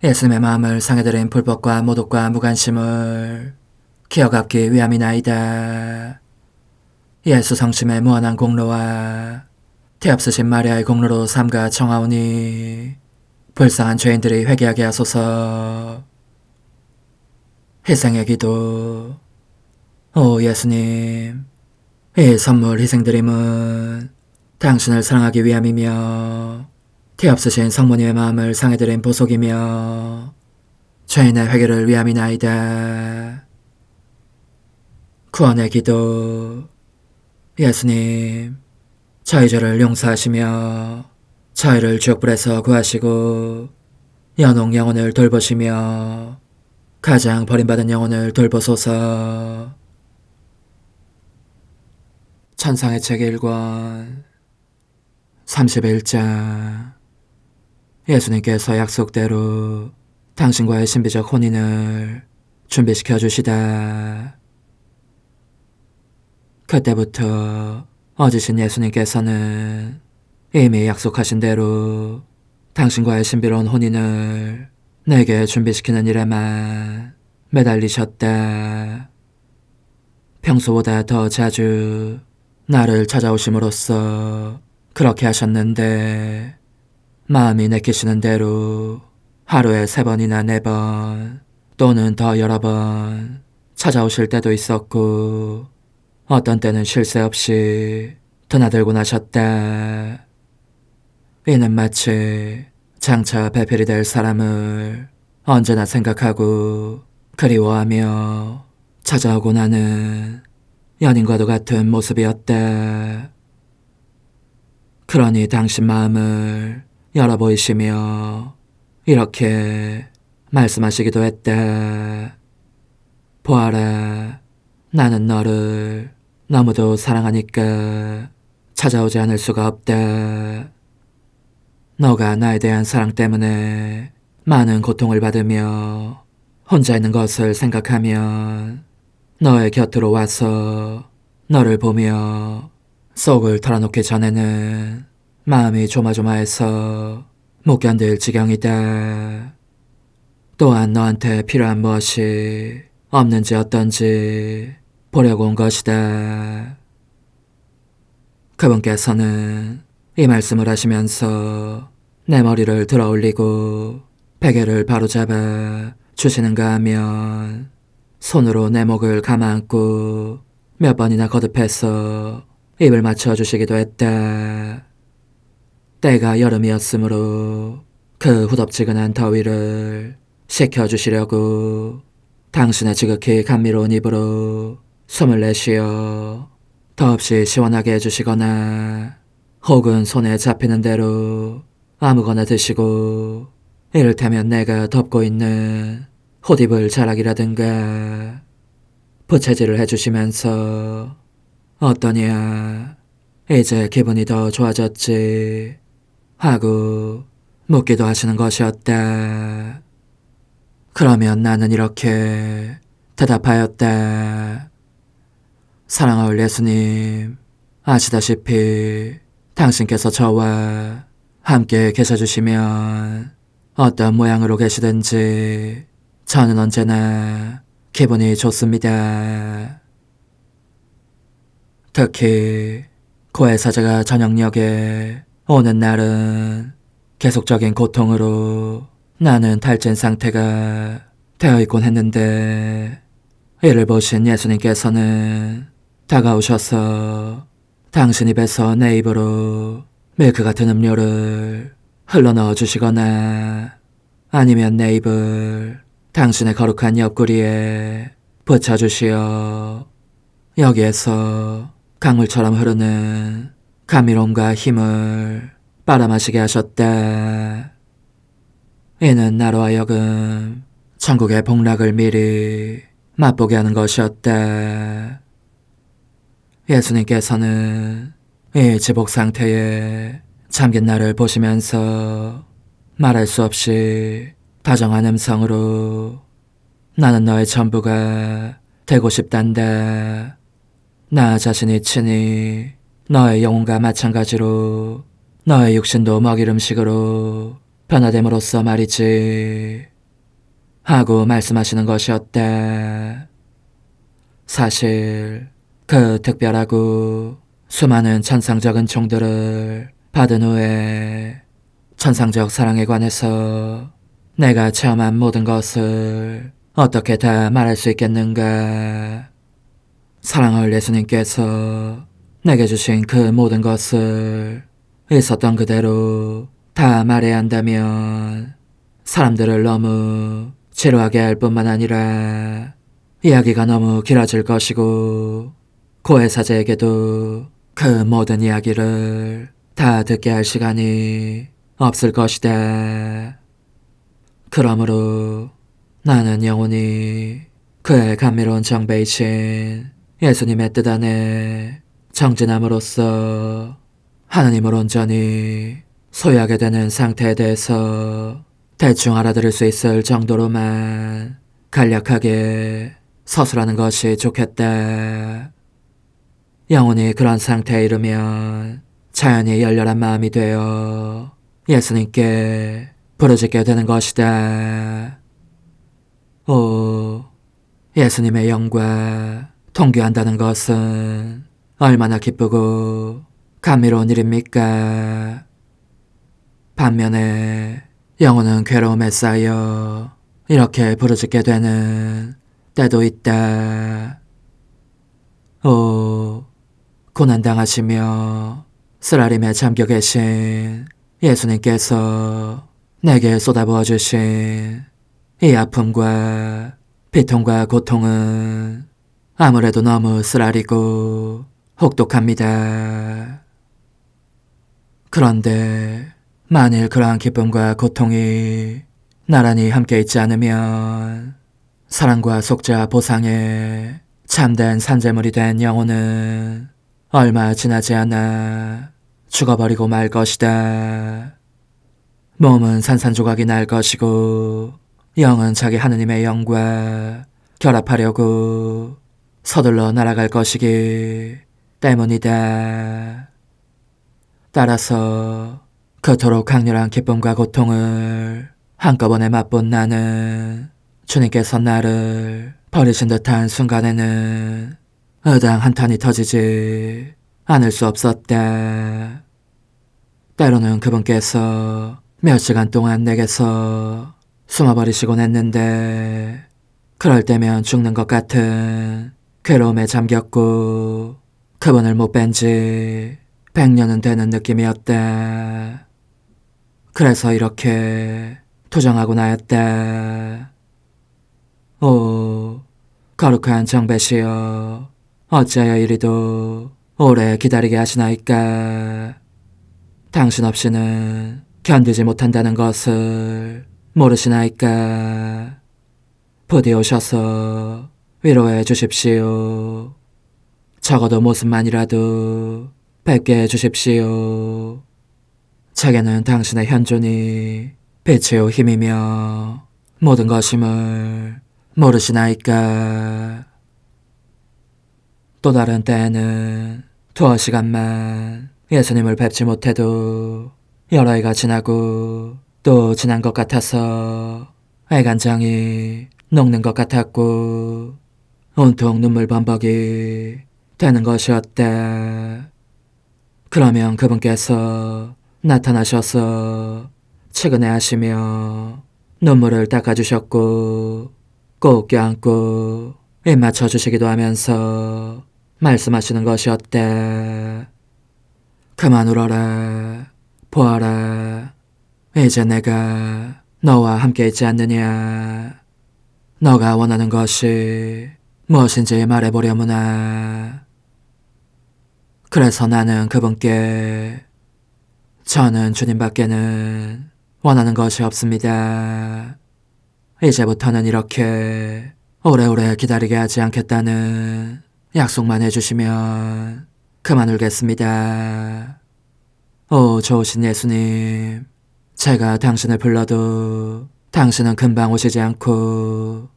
예수님의 마음을 상해드린 불법과 모독과 무관심을 기어갚기 위함이나이다. 예수 성심의 무한한 공로와 태없으신 마리아의 공로로 삼가 청하오니 불쌍한 죄인들이 회개하게 하소서. 희생의 기도. 오 예수님, 이 선물 희생드림은 당신을 사랑하기 위함이며 태없으신 성모님의 마음을 상해드린 보속이며 죄인의 회개를 위함이나이다. 구원의 기도. 예수님, 저희 죄를 용서하시며 저희를 지옥불에서 구하시고 연옥 영혼을 돌보시며 가장 버림받은 영혼을 돌보소서. 천상의 책 1권 31장. 예수님께서 약속대로 당신과의 신비적 혼인을 준비시켜 주시다. 그때부터 어지신 예수님께서는 이미 약속하신 대로 당신과의 신비로운 혼인을 내게 준비시키는 일에만 매달리셨다. 평소보다 더 자주 나를 찾아오심으로써 그렇게 하셨는데 마음이 내키시는 대로 하루에 3번이나 4번 또는 더 여러 번 찾아오실 때도 있었고 어떤 때는 쉴 새 없이 드나들고 나셨다. 이는 마치 장차 배필이 될 사람을 언제나 생각하고 그리워하며 찾아오고 나는 연인과도 같은 모습이었다. 그러니 당신 마음을 열어 보이시며 이렇게 말씀하시기도 했다. 보아라, 나는 너를 너무도 사랑하니까 찾아오지 않을 수가 없다. 너가 나에 대한 사랑 때문에 많은 고통을 받으며 혼자 있는 것을 생각하면 너의 곁으로 와서 너를 보며 속을 털어놓기 전에는 마음이 조마조마해서 못 견딜 지경이다. 또한 너한테 필요한 무엇이 없는지 어떤지 보려고 온 것이다. 그분께서는 이 말씀을 하시면서 내 머리를 들어 올리고 베개를 바로잡아 주시는가 하면 손으로 내 목을 감아안고 몇 번이나 거듭해서 입을 맞춰주시기도 했다. 때가 여름이었으므로 그 후덥지근한 더위를 식혀주시려고 당신의 지극히 감미로운 입으로 숨을 내쉬어 더없이 시원하게 해주시거나 혹은 손에 잡히는 대로 아무거나 드시고 이를테면 내가 덮고 있는 호집을 자락이라든가 부채질을 해주시면서 어떠냐, 이제 기분이 더 좋아졌지 하고 묻기도 하시는 것이었다. 그러면 나는 이렇게 대답하였다. 사랑하올 예수님, 아시다시피 당신께서 저와 함께 계셔주시면 어떤 모양으로 계시든지 저는 언제나 기분이 좋습니다. 특히 고해사자가 저녁녘에 오는 날은 계속적인 고통으로 나는 탈진 상태가 되어 있곤 했는데 이를 보신 예수님께서는 다가오셔서 당신 입에서 내 입으로 밀크 같은 음료를 흘러넣어 주시거나 아니면 내 입을 당신의 거룩한 옆구리에 붙여주시어 여기에서 강물처럼 흐르는 감미로움과 힘을 빨아마시게 하셨다. 이는 나로 하여금 천국의 복락을 미리 맛보게 하는 것이었다. 예수님께서는 이 지복 상태에 잠긴 나를 보시면서 말할 수 없이 다정한 음성으로 나는 너의 전부가 되고 싶단다. 나 자신이 친히 너의 영혼과 마찬가지로 너의 육신도 먹일 음식으로 변화됨으로써 말이지 하고 말씀하시는 것이었다. 사실 그 특별하고 수많은 천상적 은총들을 받은 후에 천상적 사랑에 관해서 내가 체험한 모든 것을 어떻게 다 말할 수 있겠는가. 사랑할 예수님께서 내게 주신 그 모든 것을 있었던 그대로 다 말해야 한다면 사람들을 너무 지루하게 할 뿐만 아니라 이야기가 너무 길어질 것이고 고해사제에게도 그 모든 이야기를 다 듣게 할 시간이 없을 것이다. 그러므로 나는 영원히 그의 감미로운 정배이신 예수님의 뜻 안에 정진함으로써 하나님을 온전히 소유하게 되는 상태에 대해서 대충 알아들을 수 있을 정도로만 간략하게 서술하는 것이 좋겠다. 영혼이 그런 상태에 이르면 자연히 열렬한 마음이 되어 예수님께 부르짖게 되는 것이다. 오, 예수님의 영과 통교한다는 것은 얼마나 기쁘고 감미로운 일입니까? 반면에 영혼은 괴로움에 쌓여 이렇게 부르짖게 되는 때도 있다. 오, 고난당하시며 쓰라림에 잠겨 계신 예수님께서 내게 쏟아부어 주신 이 아픔과 비통과 고통은 아무래도 너무 쓰라리고 혹독합니다. 그런데 만일 그러한 기쁨과 고통이 나란히 함께 있지 않으면 사랑과 속죄와 보상에 참된 산재물이 된 영혼은 얼마 지나지 않아 죽어버리고 말 것이다. 몸은 산산조각이 날 것이고 영은 자기 하느님의 영과 결합하려고 서둘러 날아갈 것이기 때문이다. 따라서 그토록 강렬한 기쁨과 고통을 한꺼번에 맛본 나는 주님께서 나를 버리신 듯한 순간에는 의당 한탄이 터지지 않을 수 없었다. 때로는 그분께서 몇 시간 동안 내게서 숨어버리시곤 했는데 그럴 때면 죽는 것 같은 괴로움에 잠겼고 그분을 못 뵌 지 100년은 되는 느낌이었다. 그래서 이렇게 투정하고 나였다. 오, 거룩한 정배시여, 어찌하여 이리도 오래 기다리게 하시나이까. 당신 없이는 견디지 못한다는 것을 모르시나이까. 부디 오셔서 위로해 주십시오. 적어도 모습만이라도 뵙게 해주십시오. 제게는 당신의 현존이 빛이요 힘이며 모든 것임을 모르시나이까. 또 다른 때에는 두어 시간만 예수님을 뵙지 못해도 여러 해가 지나고 또 지난 것 같아서 애간장이 녹는 것 같았고 온통 눈물 범벅이 되는 것이었다. 그러면 그분께서 나타나셔서 측은해 하시며 눈물을 닦아주셨고 꼭 껴안고 입 맞춰주시기도 하면서 말씀하시는 것이었대. 그만 울어라. 보아라. 이제 내가 너와 함께 있지 않느냐. 너가 원하는 것이 무엇인지 말해보려무나. 그래서 나는 그분께 저는 주님밖에는 원하는 것이 없습니다. 이제부터는 이렇게 오래오래 기다리게 하지 않겠다는 약속만 해주시면 그만 울겠습니다. 오 좋으신 예수님, 제가 당신을 불러도 당신은 금방 오시지 않고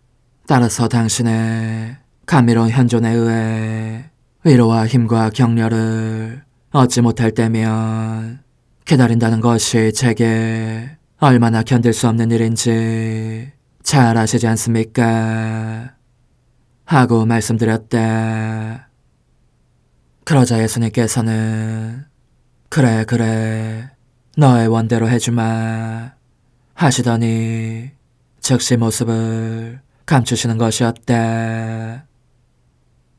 따라서 당신의 감미로운 현존에 의해 위로와 힘과 격려를 얻지 못할 때면 기다린다는 것이 제게 얼마나 견딜 수 없는 일인지 잘 아시지 않습니까? 하고 말씀드렸다. 그러자 예수님께서는 그래 너의 원대로 해주마 하시더니 즉시 모습을 감추시는 것이었다.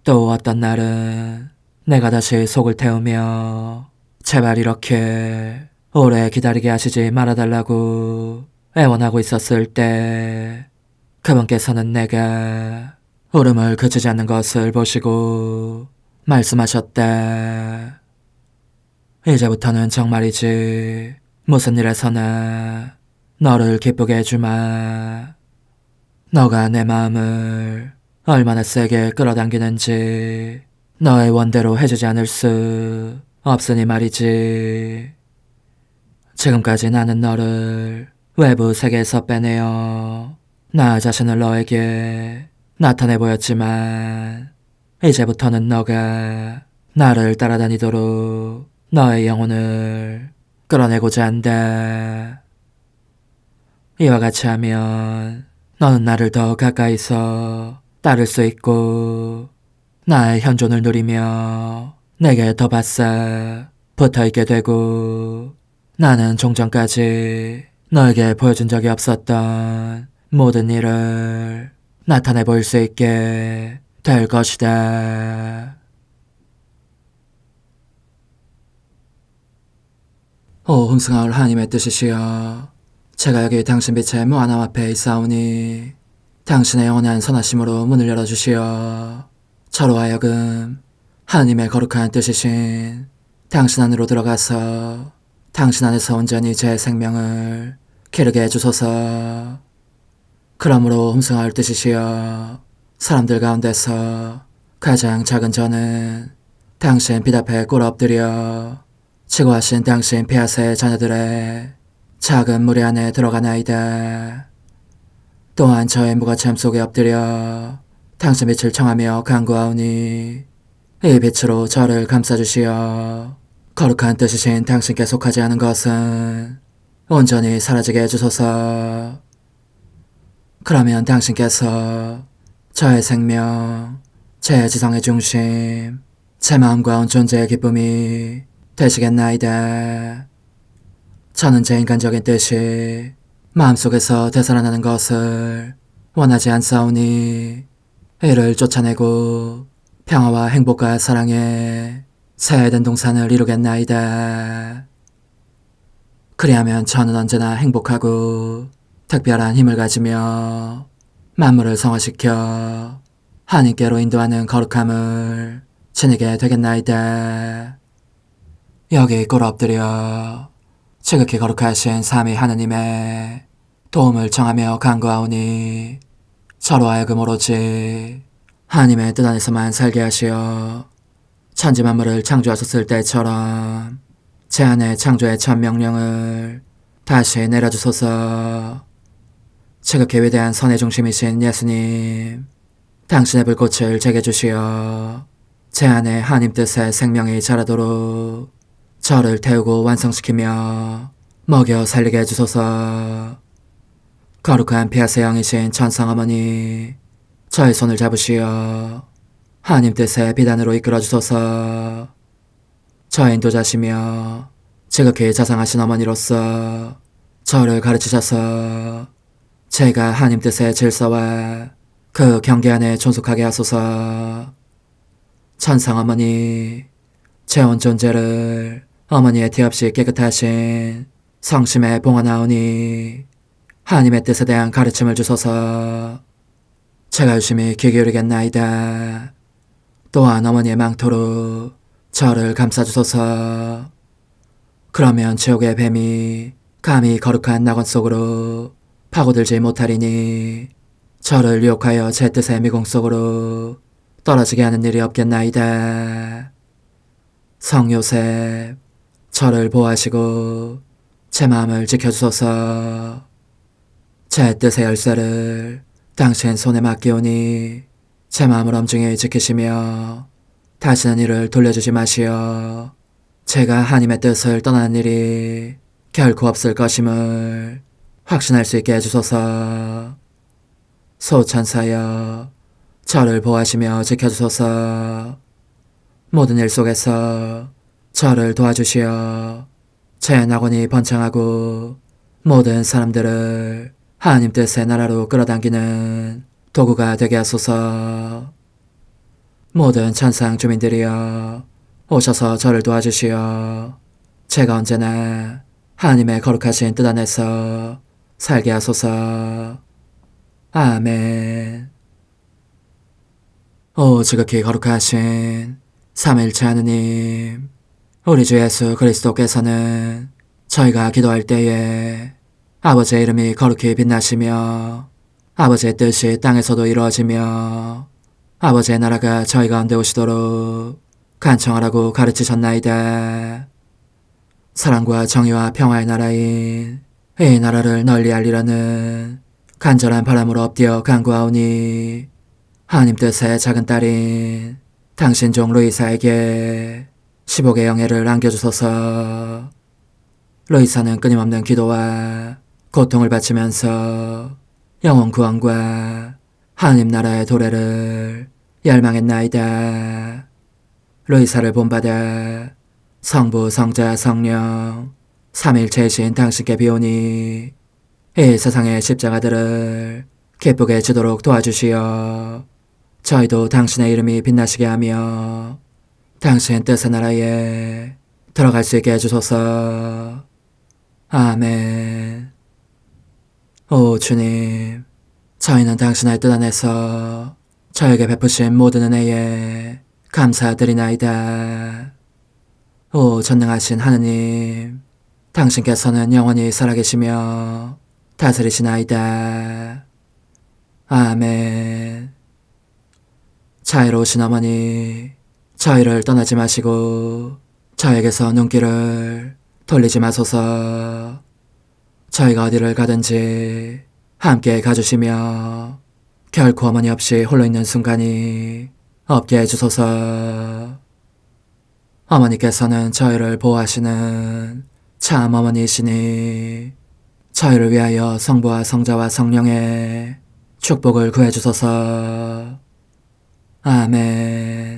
또 어떤 날은 내가 다시 속을 태우며 제발 이렇게 오래 기다리게 하시지 말아달라고 애원하고 있었을 때 그분께서는 내가 울음을 그치지 않는 것을 보시고 말씀하셨다. 이제부터는 정말이지 무슨 일에서나 너를 기쁘게 해주마. 너가 내 마음을 얼마나 세게 끌어당기는지 너의 원대로 해주지 않을 수 없으니 말이지. 지금까지 나는 너를 외부 세계에서 빼내어 나 자신을 너에게 나타내 보였지만 이제부터는 너가 나를 따라다니도록 너의 영혼을 끌어내고자 한다. 이와 같이 하면 너는 나를 더 가까이서 따를 수 있고 나의 현존을 누리며 내게 더 바싹 붙어있게 되고 나는 종전까지 너에게 보여준 적이 없었던 모든 일을 나타내 보일 수 있게 될 것이다. 오 흥승하올 하나님의 뜻이시여, 제가 여기 당신 빛의 무한함 앞에 있사오니 당신의 영원한 선하심으로 문을 열어주시어 저로 하여금 하나님의 거룩한 뜻이신 당신 안으로 들어가서 당신 안에서 온전히 제 생명을 기르게 해주소서. 그러므로 흥승하올 뜻이시여, 사람들 가운데서 가장 작은 저는 당신 빛 앞에 꿇어 엎드려 지고하신 당신 폐하세 자녀들의 작은 무리 안에 들어가나이다. 또한 저의 무거참 속에 엎드려 당신 빛을 청하며 간구하오니 이 빛으로 저를 감싸주시어 거룩한 뜻이신 당신께 속하지 않은 것은 온전히 사라지게 해주소서. 그러면 당신께서 저의 생명, 제 지성의 중심, 제 마음과 온 존재의 기쁨이 되시겠나이다. 저는 제 인간적인 뜻이 마음속에서 되살아나는 것을 원하지 않사오니 이를 쫓아내고 평화와 행복과 사랑의 새 에덴 동산을 이루겠나이다. 그리하면 저는 언제나 행복하고 특별한 힘을 가지며 만물을 성화시켜 하나님께로 인도하는 거룩함을 지니게 되겠나이다. 여기 꿇어 엎드려 지극히 거룩하신 삼위 하느님의 도움을 청하며 간구하오니 저로 하여금 오로지 하나님의 뜻 안에서만 살게 하시어 천지 만물을 창조하셨을 때처럼 제 안에 창조의 첫 명령을 다시 내려주소서. 지극히 위대한 선의 중심이신 예수님, 당신의 불꽃을 제게 주시어 제 안에 하나님 뜻의 생명이 자라도록 저를 태우고 완성시키며 먹여 살리게 해주소서. 거룩한 피아세 영이신 천상어머니, 저의 손을 잡으시어 하나님 뜻의 비단으로 이끌어주소서. 저의 인도자시며 지극히 자상하신 어머니로서 저를 가르치셔서 제가 하나님 뜻의 질서와 그 경계 안에 존속하게 하소서. 천상 어머니, 제 온 존재를 어머니의 티 없이 깨끗하신 성심에 봉헌하오니 하나님의 뜻에 대한 가르침을 주소서. 제가 열심히 귀 기울이겠나이다. 또한 어머니의 망토로 저를 감싸주소서. 그러면 지옥의 뱀이 감히 거룩한 낙원 속으로 파고들지 못하리니 저를 유혹하여 제 뜻의 미궁 속으로 떨어지게 하는 일이 없겠나이다. 성 요셉, 저를 보호하시고 제 마음을 지켜주소서. 제 뜻의 열쇠를 당신 손에 맡기오니 제 마음을 엄중히 지키시며 다시는 이를 돌려주지 마시어 제가 하나님의 뜻을 떠나는 일이 결코 없을 것임을 확신할 수 있게 해주소서. 소천사여, 저를 보호하시며 지켜주소서. 모든 일 속에서 저를 도와주시어 제 낙원이 번창하고 모든 사람들을 하나님 뜻의 나라로 끌어당기는 도구가 되게 하소서. 모든 천상 주민들이여, 오셔서 저를 도와주시어 제가 언제나 하나님의 거룩하신 뜻 안에서 살게 하소서. 아멘. 오 지극히 거룩하신 삼위일체 하느님, 우리 주 예수 그리스도께서는 저희가 기도할 때에 아버지의 이름이 거룩히 빛나시며 아버지의 뜻이 땅에서도 이루어지며 아버지의 나라가 저희 가운데 오시도록 간청하라고 가르치셨나이다. 사랑과 정의와 평화의 나라인 이 나라를 널리 알리라는 간절한 바람으로 엎드려 간구하오니 하나님 뜻의 작은 딸인 당신 종 루이사에게 15개 영예를 안겨주소서. 루이사는 끊임없는 기도와 고통을 바치면서 영혼 구원과 하나님 나라의 도래를 열망했나이다. 루이사를 본받아 성부, 성자, 성령 삼위일체이신 당신께 비오니 이 세상의 십자가들을 기쁘게 지도록 도와주시어 저희도 당신의 이름이 빛나시게 하며 당신 뜻의 나라에 들어갈 수 있게 해주소서. 아멘. 오 주님, 저희는 당신의 뜻 안에서 저에게 베푸신 모든 은혜에 감사드리나이다. 오 전능하신 하느님, 당신께서는 영원히 살아계시며 다스리시나이다. 아멘. 자애로우신 어머니, 저희를 떠나지 마시고 저에게서 눈길을 돌리지 마소서. 저희가 어디를 가든지 함께 가주시며 결코 어머니 없이 홀로 있는 순간이 없게 해주소서. 어머니께서는 저희를 보호하시는 참 어머니이시니 저희를 위하여 성부와 성자와 성령의 축복을 구해주소서. 아멘.